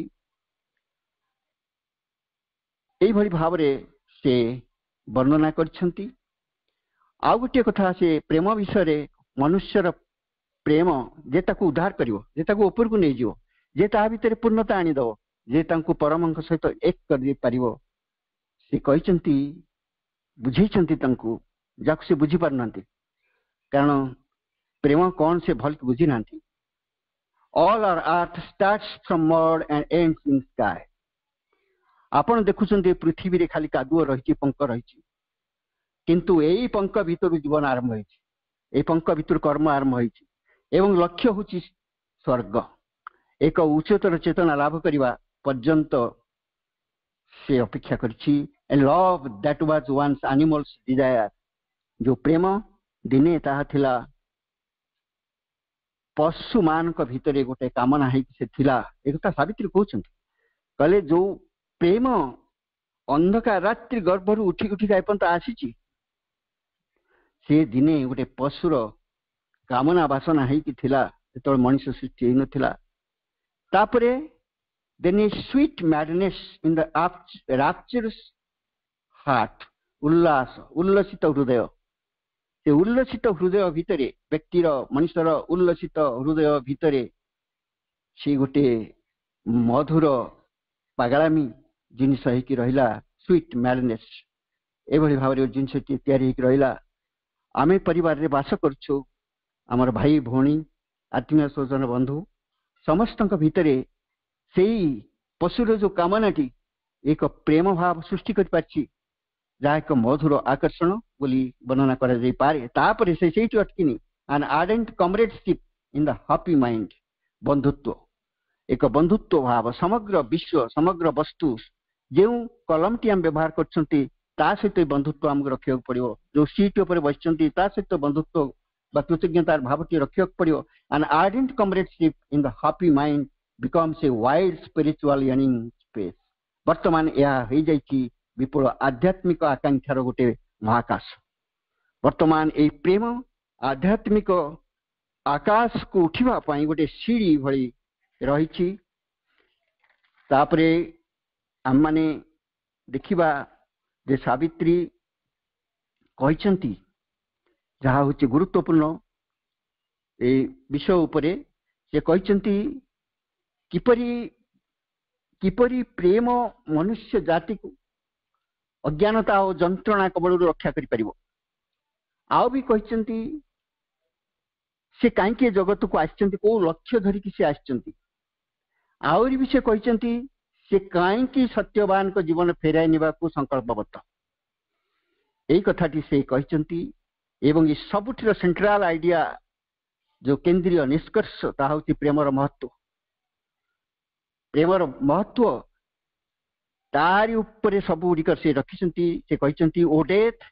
एई भली भावरे से वर्णना करछंती आउ गोटे कथा से प्रेम विषय रे मनुष्यर प्रेम जे ताकू उद्धार करिवो जे ताकू ऊपर को नै जिवो जे ता भितर पूर्णता आनी दो जे तांकू परमंक सहित एक कर दे पारिवो से कहचंती बुझेचंती तांकू जाक से बुझी पार नांती कारण प्रेम कौन से भल बुझी नांती all our earth starts from mud and ends in sky आपण देखुचंती पृथ्वी रे खाली कादुओ रहिची पंक रहिची किंतु एई पंक भीतर जीवन आरंभ होईची एई पंक भीतर कर्म आरंभ होईची एवं लक्ष्य होची स्वर्ग एक उच्चतर चेतना लाभ करिवा पर्यंत से अपेक्षा करछि a love that was once animals desire जो प्रेम दिने ताहा थिला पशु मान को भितरे गोटे कामना है से थिला एक सावित्री कहउछन कहले जो प्रेम अंधकार रात्रि गर्भरू उठी उठी एपर्यंत आसी से दिने गोटे पशुर कामना वासना है कि थिला तो मनुष्य सृष्टि हो नथिला तापरे then a sweet madness in the rapturous heart उल्लास उल्लसित हृदय से उल्लसित हृदय भितरे व्यक्तिर मनुष्यर उल्लसित हृदय भितरे से गोटे मधुर पागलामी जिनिस होइकी रहिला स्वीट मैडनेस एभली भाव जिनिस तैयारी होइकी रहिला आमे परिवार रे वास करछु आमर भाई भौणी आत्मीय स्वजन बंधु समस्त भितरे से पशुर जो कामनाटी एक प्रेम भाव सृष्टि कर पाछि जहाँ एक मधुर आकर्षण बोली वर्णना करा जाई पारे तापरे से सेठी अटकिनी an ardent comradeship in the happy mind बंधुत्व एक बंधुत्व भाव समग्र विश्व समग्र वस्तु जो कलमटी आम व्यवहार करछंती ता सहित बंधुत्व आमको रखा पड़ो जो सीट उपर बसचंती ता सहित बंधुत्व बा कृतज्ञतार भावटी रखा पड़ो an ardent comradeship in the happy mind becomes a wide spiritual yearning space वर्तमान यह हो जाइछि विपुल आध्यात्मिक आकांक्षार गोटे महाकाश वर्तमान ए प्रेम आध्यात्मिक आकाश को उठिबा पई गोटे सीढ़ी भली रहिछि तापरे आम माने देखिबा जे सावित्री कहिसंती जहा होछि गुरुत्वपूर्ण ए विषय उपरे से कहिसंती किपरि किपरि प्रेम मनुष्य जाति को अज्ञानता और जंत्रणा कबल रक्षा करि परिबो आउ भी कहिसंती से काईके जगत को आछंती को लक्ष्य धरि कि से आछंती आउरी भी से कहिसंती से काईके सत्यवान को जीवन फेराई निबा को संकल्पबद्ध एई कथाटी से कहिसंती एवं ये सबुठिर सेंट्रल आइडिया जो केंद्रीय निष्कर्ष ता होछि प्रेमर महत्व तारी ऊपर सब गुड़िक से रखिछंती से कहिछंती ओ डेथ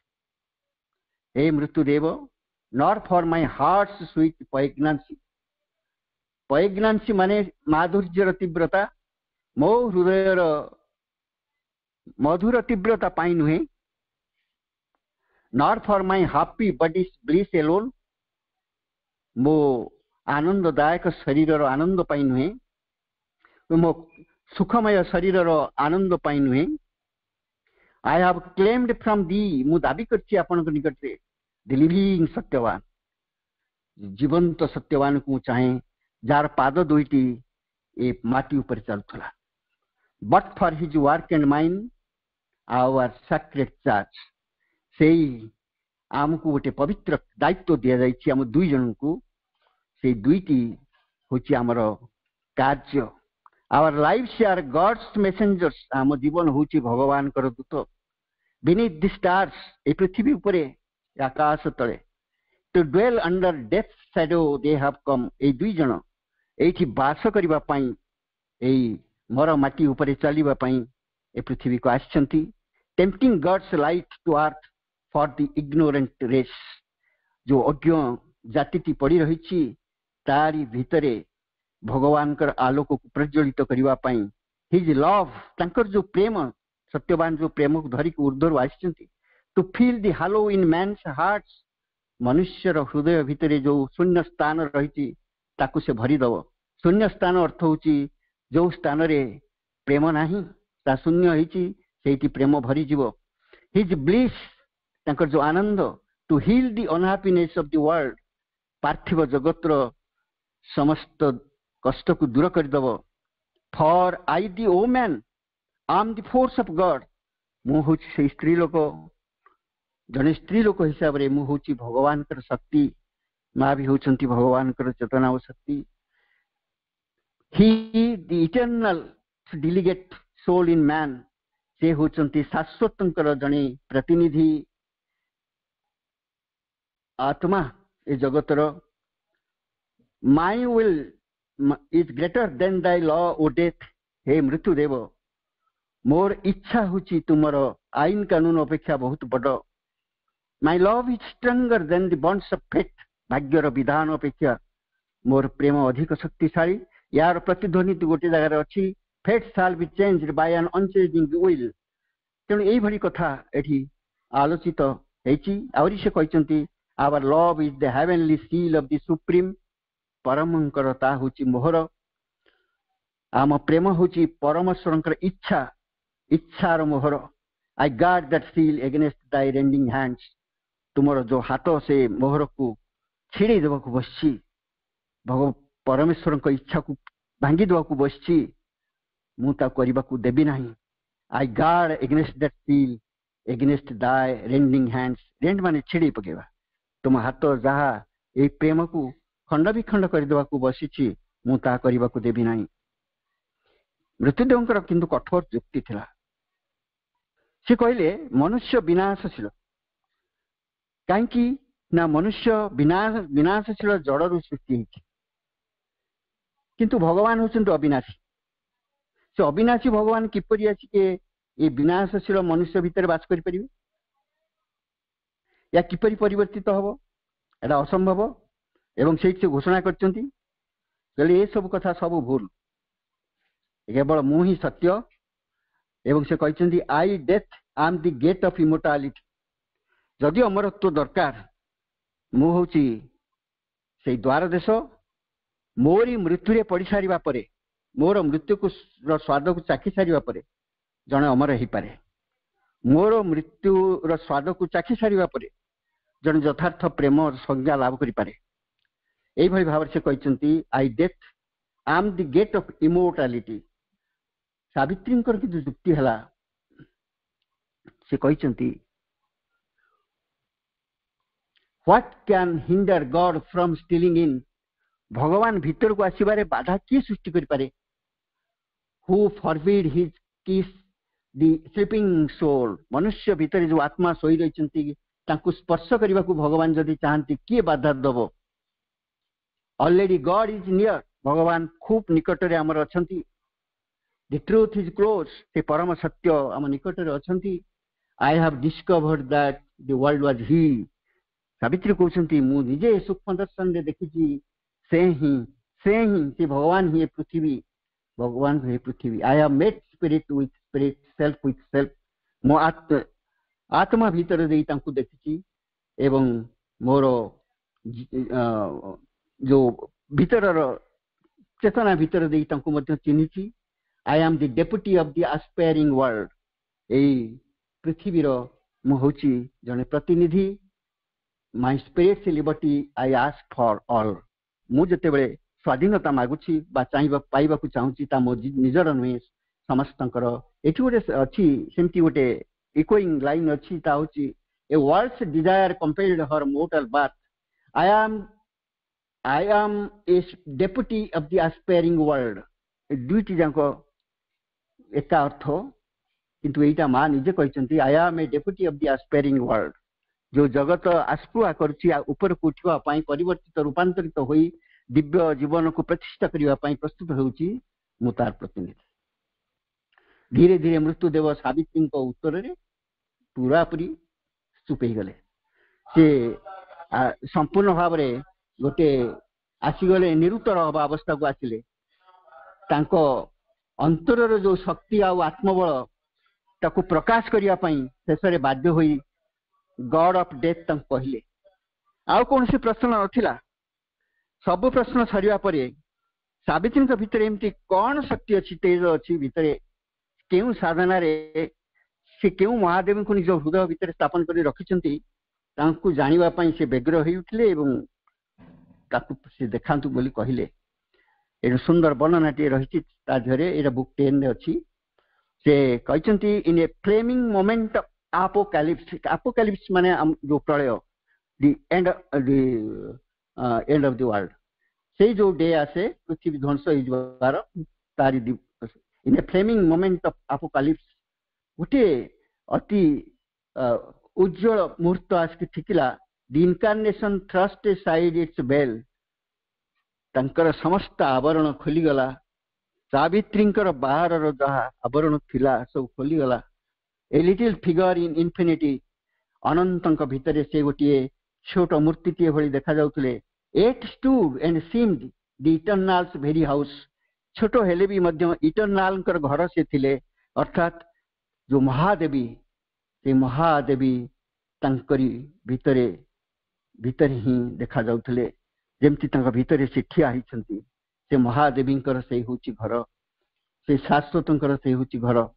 हे मृत्युदेव not for my heart's sweet poignancy माने माधुर्यर तीव्रता मो हृदयर मधुर तीव्रता पाई नुहे not for my happy body's bliss alone मो आनंददायक शरीर आनंद पाई नुहे मो सुखमय शरीर आनंद पाई नुहे I have claimed from the मु दाबी करछि आपन को निकट रे द लिविंग सत्यवान जीवंत सत्यवान को चाहे जार पाद दुईटी ए माटी ऊपर चलथला but for his work and mine our sacred charge सेई आमको गोटे पवित्र दायित्व दिया जाइछि आम दुई जन को से दुईटी होछि हमर कार्य our lives are God's messengers आम जीवन होछि भगवान कर दूत बीनीथ द स्टार्स ए पृथ्वी ऊपरे आकाश तले to dwell under death shadow they have come ए दुई जन एठी वास करिबा पई एई मर माटी ऊपरे चलिबा पई ए पृथ्वी को आछंती tempting God's light to earth for the ignorant race जो अज्ञ जातिटी पड़ी रही तारी भितरे भगवान कर आलोक को प्रज्वलित करबा पई हिज लव तांकर जो प्रेम सत्यवान जो प्रेम को धरी को ऊर्ध्वर आछंती to feel the halo in man's hearts मनुष्यर हृदय भितरे जो शून्य स्थान रही ताकू से भरी दव शून्य स्थान अर्थ होची जो स्थान रे प्रेम नाही ता शून्य होईची सेठी प्रेम भरी जीव हिज ब्लिस तांकर जो आनंद to heal the unhappiness of the world पार्थिव जगतर समस्त कष्ट को दूर कर दव for I the woman am the force of God मु हूँ से स्त्री लोक जड़े स्त्री लोक हिसाब रे मु हूँ भगवान कर शक्ति माँ भी होचंती भगवान कर चेतना और शक्ति ही the eternal delegate soul in man से होचंती शाश्वतंकर जड़े प्रतिनिधि आत्मा ए जगतर my will is greater than thy law O death हे मृत्युदेव मोर इच्छा हुची तुमर आईन कानून अपेक्षा बहुत बड़ my love is stronger than the bonds of faith भाग्यर विधान अपेक्षा मोर प्रेम अधिक शक्तिशाली यार प्रतिध्वनि गोटे जगार अच्छी fate shall be changed by an unchanging will तेणु यही भली कथा एठी आलोचित हेची आउरी से कहचंती our love is the heavenly seal of the supreme परमंकर ता हुची मोहर आम प्रेम हुची परमेश्वरंकर इच्छा इच्छार मोहर I guard that seal against thy rending hands तुमर जो हाथ से मोहर को छिड़ी देवा को बसची भगव परमेश्वर इच्छा को भांगी देवा को बसची मुता करबा को देबी नहीं I guard against that seal against thy rending hands rend माने छिड़ी पकेबा तुम हाथ जहा ए प्रेम को खंड विखंड कर देवा को बसीची मुता करबा को देबी नहीं मृत्युदेवंकर किंतु कठोर युक्ति थिला से कहले मनुष्य विनाशशील कहीं ना मनुष्य विनाशशील जड़रू सृष्टि होती किंतु भगवान होचंती अविनाशी से अविनाशी भगवान किपरि अछि के ये विनाशशील मनुष्य भितर बास करि परिबे या किपरि परिवर्तित हबो एटा असंभव एवं से घोषणा करचंती कहले ये सब कथा सब भूल केवल मु ही सत्य एवं से कहचंती I death I am the gate of immortality जदि अमरत्व दरकार मु होची से द्वार देश मोरी मृत्यु पड़ सारिबा परे मोर मृत्यु को स्वाद को चाखी सारिबा परे जने अमर हो पारे मोर मृत्यु स्वाद को चाखी सारिबा परे जने यथार्थ प्रेम संज्ञा लाभ करि पारे एई भली भाव से कहचंती I death I am the gate of immortality Savitri की जो युक्ति है से कहचंती what can hinder God from stealing in भगवान भीतर को आसबार बाधा किए सृष्टि करि पारे who forbid his kiss the sleeping soul मनुष्य भीतर जो आत्मा सोई रही स्पर्श करने को भगवान जदि चाहती किए बाधा दब ऑलरेडी गॉड इज नियर भगवान खूब निकट रे हमर अछंती द ट्रूथ इज क्लोज से परम सत्य आम निकट रे अछंती I have discovered that the world was he Savitri कहते मु निजे सूक्ष्म दर्शन रे देखी से ही भगवान ही पृथ्वी भगवान ही पृथ्वी I have met spirit with spirit self with self मो आत्मा भीतर दे तांकु देखी एवं मोर जो भीतर चेतना भीतर दे तांकु मध्य चिन्हिची I am the deputy of the aspiring world एई पृथ्वीर मु होची जने प्रतिनिधि my spirit's liberty I ask for all मु जते बेले स्वाधीनता मागुची बा चाहबा पाइबा को चाहूची ता मो निजर नुहे समस्तंकर एठी गोटे अछि सेमती गोटे इकोइंग लाइन अछि ता होची a world's desire compelled her mortal birth I am a deputy of the aspiring world दुईटी जाको एका अर्थ किंतु एटा मां निजे कहचंती I am a deputy of the aspiring world जो जगत आस्पुआ करुची ऊपर को उठवा पाई परिवर्तित रूपांतरित होई दिव्य जीवन को प्रतिष्ठा करने प्रस्तुत होउची मुतार प्रतिनिधि धीरे धीरे मृत्युदेव सावित्री उत्तर रे पूरा पूरी चुप हो गले से संपूर्ण भाव में गोटे आसीगले निरुत्तर हवा अवस्था को आसिले तांको अंतर जो शक्ति आ आत्मबल ताकू प्रकाश करने शेष में बाध्य होई गॉड ऑफ डेथ तक कहले आउ कौन से प्रश्न नथिला सब प्रश्न सरिया परे सावित्री भितर एमती कौन शक्ति अच्छी तेज अच्छी भितर केउ साधना रे से केउ महादेव को निज हृदय भितर स्थापन कर रखिछंती तांकु जानिबा पई से व्यग्र होई उठले एवं ताकु से देखांतु बोली कहले ए सुंदर वर्णनाटी रही ता झरे एटा बुक 10 रे अछि से कहचंती in a flaming moment of apocalypse माने जो प्रलय the end of the world से जो डे आसे पृथ्वी ध्वंस हो जबार तारी in a flaming moment of apocalypse गोटे अति उज्जवल मुहूर्त आसकी ठिकिला the incarnation thrust side its veil तंकर समस्त आवरण खोली गला सावित्रींकर बाहर जहा आवरण थिला सब खोली गला a little figure in infinity अनंतंक भितरे से गोटे छोट मूर्तिटीए भली देखा जाउतले it stood and seemed the eternal's very house छोट हेले भी मध्य इटर्नाल घर से थिले अर्थात जो महादेवी से महादेवी तांकरी भितरे भितर ही देखा जाउतले जेमती तांका भितरे से ठिया हिचंती से महादेवींकर से होची घर से शाश्वतंकर से होची घर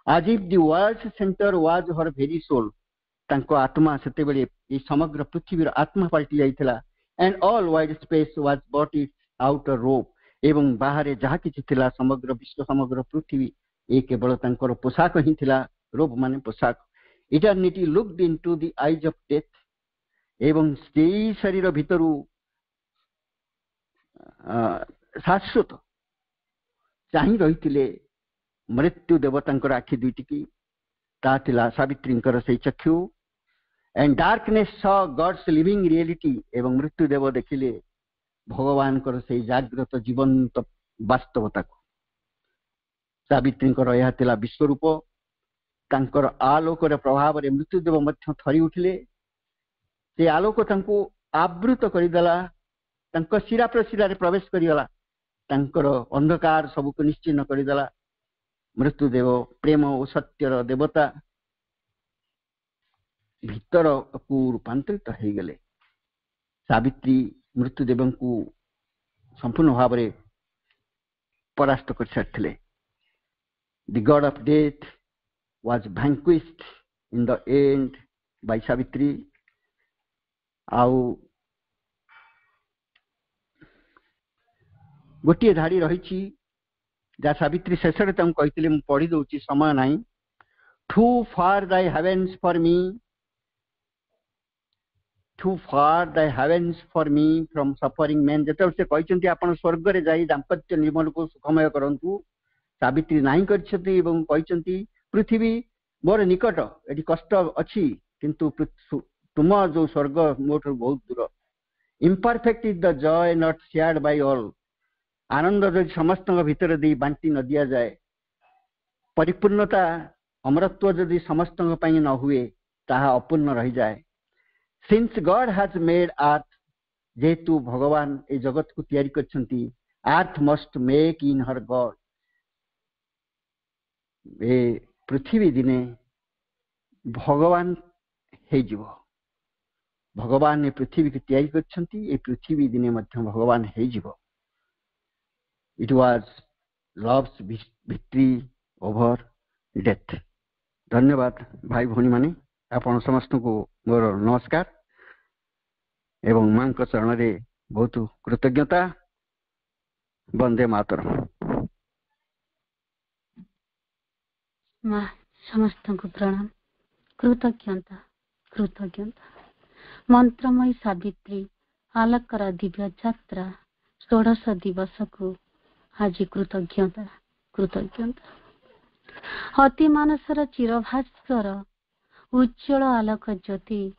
as if the world's center was her very soul तांको आत्मा सेते बेले ए समग्र पृथ्वीर आत्मा पलटि जाइथिला and all wide space was but its outer robe एवं बाहरे जहा किछि थिला समग्र विश्व समग्र पृथ्वी ए केवल तांकर पोशाक ही थिला रोब माने पोशाक eternity looked into the eyes of death एवं स्त्री शरीर भितरु शाश्वत चाहि रहिथिले मृत्यु देवतांकर आखि दुईटिकी ता थिला सावित्रींकर से चक्षु and darkness saw God's living reality एवं मृत्यु देव देखिले भगवान कर से जागृत जीवंत वास्तवता को सावित्रींकर यह थिला विश्वरूप तांकर आलोक रे प्रभाव रे मृत्यु देव मध्य थरी उठिले से आलोक तांको आवृत करिदला तांको शिरा प्रशिरा रे प्रवेश करिगला तांकर अंधकार सब को निश्चिन्न करिदला मृत्युदेव प्रेम और सत्यर देवता भीतर को रूपांतरित हो गले सावित्री मृत्युदेव को संपूर्ण भाव में परास्त कर सारी the god of death was vanquished in the end by Savitri आउ गोटे धाड़ी रही जहाँ सावित्री शेष कही पढ़ी दूसरी समय ना too far thy heavens for me too far thy heavens for me from suffering man जो से कहते आप स्वर्ग रे जाई दाम्पत्य निर्मल को सुखमय करूँ सावित्री नहीं कहते पृथ्वी मोर निकट ये कष्ट अच्छी किंतु तुम जो स्वर्ग मोठ बहुत दूर imperfect is the joy not shared by all आनंद जो समस्त भीतर दी बांटी न दिया जाए परिपूर्णता अमरत्व यदि समस्त न हुए ताहा अपूर्ण रही जाए since God has made earth जेतु भगवान ए जगत को तैयारी करछंती earth must make in her God ए पृथ्वी दिने भगवान हे जीव भगवान ए पृथ्वी को तैयारी करछंती ए पृथ्वी दिने मध्य भगवान हे जीव It was love's victory over death. धन्यवाद भाई भौणी माने आपण समस्त को मोर नमस्कार एवं मां को चरण रे बहुत कृतज्ञता वंदे मातरम मां समस्त को प्रणाम कृतज्ञता कृतज्ञता मंत्रमयी सावित्री आलोकर दिव्य यात्रा 16 दिवस को आज कृतज्ञता कृतज्ञता अति मानसर चिरभास्कर उज्ज्वल आलोक ज्योति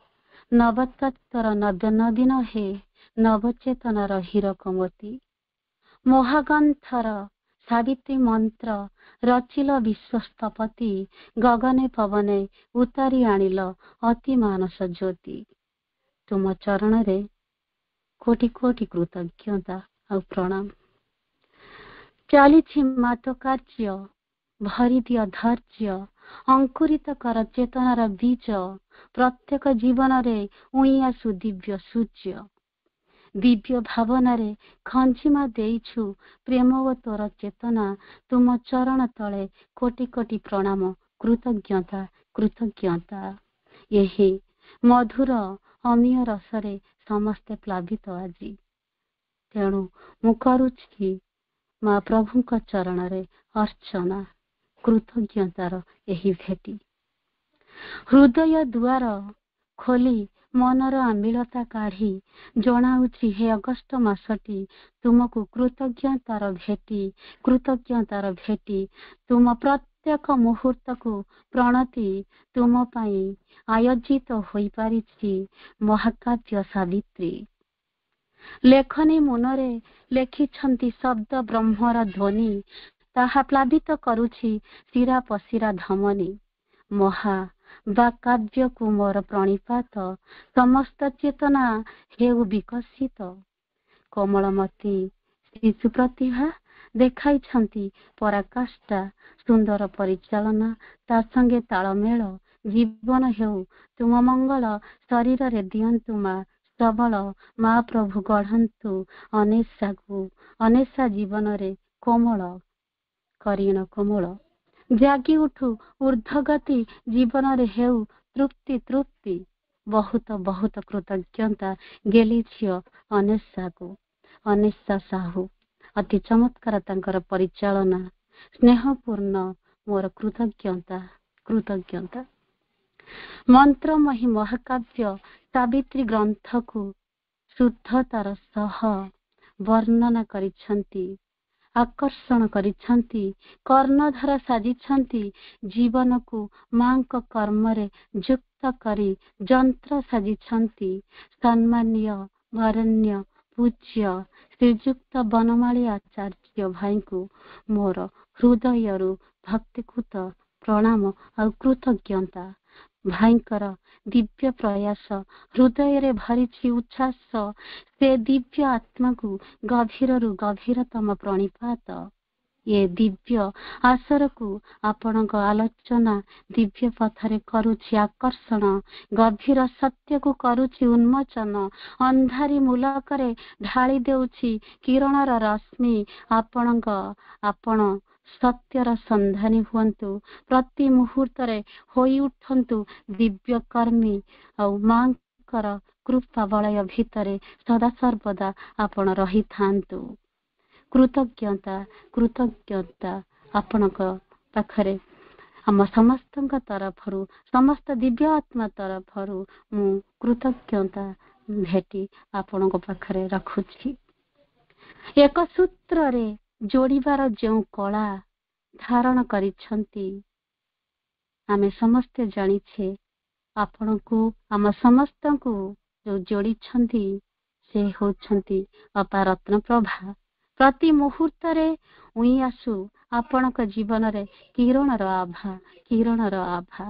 नवतत्तर नव्य नदीन हे नवचेतनार हीरकमती महागंथर सावित्री मंत्र रचिल विश्वस्तपति गगने पवने उतारी आनिल अति मानस ज्योति तुम चरण रे कोटि कोटि कृतज्ञता और प्रणाम चली मात कार्य भरी दिय धैर्य अंकुरित कर चेतनार बीज प्रत्येक जीवन रे उई आसु दिव्य सूर्य दिव्य भावना रे खंजिमा देइछु प्रेम व तोर चेतना तुम चरण तले कोटि कोटि प्रणाम कृतज्ञता कृतज्ञता यही मधुर अमीय रसरे समस्ते प्लावित आज तेणु मु करुछि मां प्रभु चरण रे अर्चना कृतज्ञतार यही भेटी हृदय द्वार खोली मनर आमिलता काढ़ी जनाऊछि हे अगस्त मासटी तुमको कृतज्ञतार भेटी तुम प्रत्येक मुहूर्त को प्रणति तुम पाई आयोजित होई पारिछि महाकाव्य सावित्री लेखनी मनरे लेखिछंती शब्द ब्रह्मर ध्वनि ତାହା ପ୍ଲାବିତ କରୁଛି ଶିରା ପଶିରା ଧମନୀ। ମହା ବା କାବ୍ୟକୁ ମୋର ପ୍ରଣିପାତ, ସମସ୍ତ ଚେତନା ହେଉ ବିକଶିତ। କୋମଳମତୀ ଶିଶୁ ପ୍ରତିଭା ଦେଖାଇଛନ୍ତି ପରାକାଷ୍ଠା, ସୁନ୍ଦର ପରିଚାଳନା ତା ସଙ୍ଗେ ତାଳମେଳ। ଜୀବନ ହେଉ ତୁମ ମଙ୍ଗଳ, ଶରୀରରେ ଦିଅନ୍ତୁ ମା ସବଳ। ମା ପ୍ରଭୁ ଗଢ଼ନ୍ତୁ ଅନେଶାକୁ, ଅନେଶା ଜୀବନରେ କୋମଳ କରିଣ କୋମଳ। ଜାଗି ଉଠୁ ଊର୍ଦ୍ଧ୍ୱଗତି, ଜୀବନରେ ହେଉ ତୃପ୍ତି ତୃପ୍ତି। ବହୁତ ବହୁତ କୃତଜ୍ଞତା ଗେଲି ଝିଅ ଅନେଶାକୁ। ଅନେଶା ସାହୁ, ଅତି ଚମତ୍କାର ତାଙ୍କର ପରିଚାଳନା, ସ୍ନେହପୂର୍ଣ୍ଣ। ମୋର କୃତଜ୍ଞତା କୃତଜ୍ଞତା। ମନ୍ତ୍ରମୟୀ ମହାକାବ୍ୟ ସାବିତ୍ରୀ ଗ୍ରନ୍ଥକୁ ଶୁଦ୍ଧତାର ସହ ବର୍ଣ୍ଣନା କରିଛନ୍ତି, ଆକର୍ଷଣ କରିଛନ୍ତି, କର୍ଣ୍ଣଧାର ସାଜିଛନ୍ତି। ଜୀବନକୁ ମାଙ୍କ କର୍ମରେ ଯୁକ୍ତ କରି ଯନ୍ତ୍ର ସାଜିଛନ୍ତି। ସମ୍ମାନୀୟ ବରେଣ୍ୟ ପୂଜ୍ୟ ଶ୍ରୀଯୁକ୍ତ ବନମାଳୀ ଆଚାର୍ଯ୍ୟ ଭାଇଙ୍କୁ ମୋର ହୃଦୟରୁ ଭକ୍ତିକୃତ ପ୍ରଣାମ ଆଉ କୃତଜ୍ଞତା। ଭାଇଙ୍କର ଦିବ୍ୟ ପ୍ରୟାସ ହୃଦୟରେ ଭରିଛି ଉଚ୍ଛ୍ୱାସ। ସେ ଦିବ୍ୟ ଆତ୍ମାକୁ ଗଭୀରରୁ ଗଭୀରତମ ପ୍ରଣିପାତ। ଏ ଦିବ୍ୟ ଆସରକୁ ଆପଣଙ୍କ ଆଲୋଚନା ଦିବ୍ୟ ପଥରେ କରୁଛି ଆକର୍ଷଣ, ଗଭୀର ସତ୍ୟକୁ କରୁଛି ଉନ୍ମୋଚନ। ଅନ୍ଧାରୀ ମୁଲକରେ ଢାଳି ଦେଉଛି କିରଣର ରଶ୍ମି। ଆପଣ ସତ୍ୟର ସନ୍ଧାନୀ ହୁଅନ୍ତୁ, ପ୍ରତି ମୁହୂର୍ତ୍ତରେ ହୋଇ ଉଠନ୍ତୁ ଦିବ୍ୟ କର୍ମୀ, ଆଉ ମାଙ୍କର କୃପା ବଳୟ ଭିତରେ ସଦାସର୍ବଦା ଆପଣ ରହିଥାନ୍ତୁ। କୃତଜ୍ଞତା କୃତଜ୍ଞତା ଆପଣଙ୍କ ପାଖରେ ଆମ ସମସ୍ତଙ୍କ ତରଫରୁ, ସମସ୍ତ ଦିବ୍ୟ ଆତ୍ମା ତରଫରୁ ମୁଁ କୃତଜ୍ଞତା ଭେଟି ଆପଣଙ୍କ ପାଖରେ ରଖୁଛି। ଏକ ସୂତ୍ରରେ ଯୋଡ଼ିବାର ଯେଉଁ କଳା ଧାରଣ କରିଛନ୍ତି ଆମେ ସମସ୍ତେ ଜାଣିଛେ, ଆପଣଙ୍କୁ ଆମ ସମସ୍ତଙ୍କୁ ଯୋଉ ଯୋଡ଼ିଛନ୍ତି ସେ ହେଉଛନ୍ତି ଅପା ରତ୍ନପ୍ରଭା। ପ୍ରତି ମୁହୂର୍ତ୍ତରେ ଉଇଁ ଆସୁ ଆପଣଙ୍କ ଜୀବନରେ କିରଣର ଆଭା, କିରଣର ଆଭା।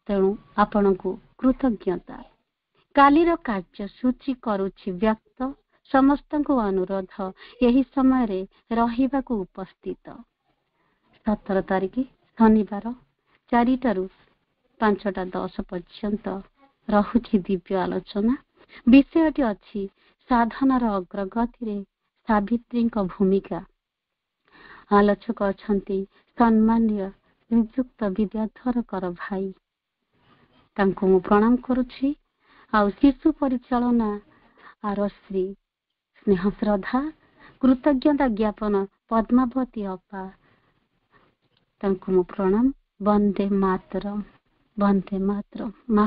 ତେଣୁ ଆପଣଙ୍କୁ କୃତଜ୍ଞତା। କାଲିର କାର୍ଯ୍ୟସୂଚୀ କରୁଛି ବ୍ୟକ୍ତ, ସମସ୍ତଙ୍କୁ ଅନୁରୋଧ ଏହି ସମୟରେ ରହିବାକୁ ଉପସ୍ଥିତ। 17 ତାରିଖ ଶନିବାର 4ଟାରୁ 5ଟା 10 ପର୍ଯ୍ୟନ୍ତ ରହୁଛି ଦିବ୍ୟ ଆଲୋଚନା। ବିଷୟଟି ଅଛି ସାଧନାର ଅଗ୍ରଗତିରେ ସାବିତ୍ରୀଙ୍କ ଭୂମିକା। ଆଲୋଚକ ଅଛନ୍ତି ସମ୍ମାନୀୟ ଶ୍ରୀଯୁକ୍ତ ବିଦ୍ୟାଧର କର ଭାଇ, ତାଙ୍କୁ ମୁଁ ପ୍ରଣାମ କରୁଛି। ଆଉ ଶିଶୁ ପରିଚାଳନା ଆରଶ୍ରୀ ସ୍ନେହ ଶ୍ରଦ୍ଧା କୃତଜ୍ଞତା ଜ୍ଞାପନ ପଦ୍ମାବତୀ ଅପା, ତାଙ୍କୁ ମୁଁ ପ୍ରଣାମ। ବନ୍ଦେ ମାତରମ୍, ବନ୍ଦେ ମାତରମ୍। ମା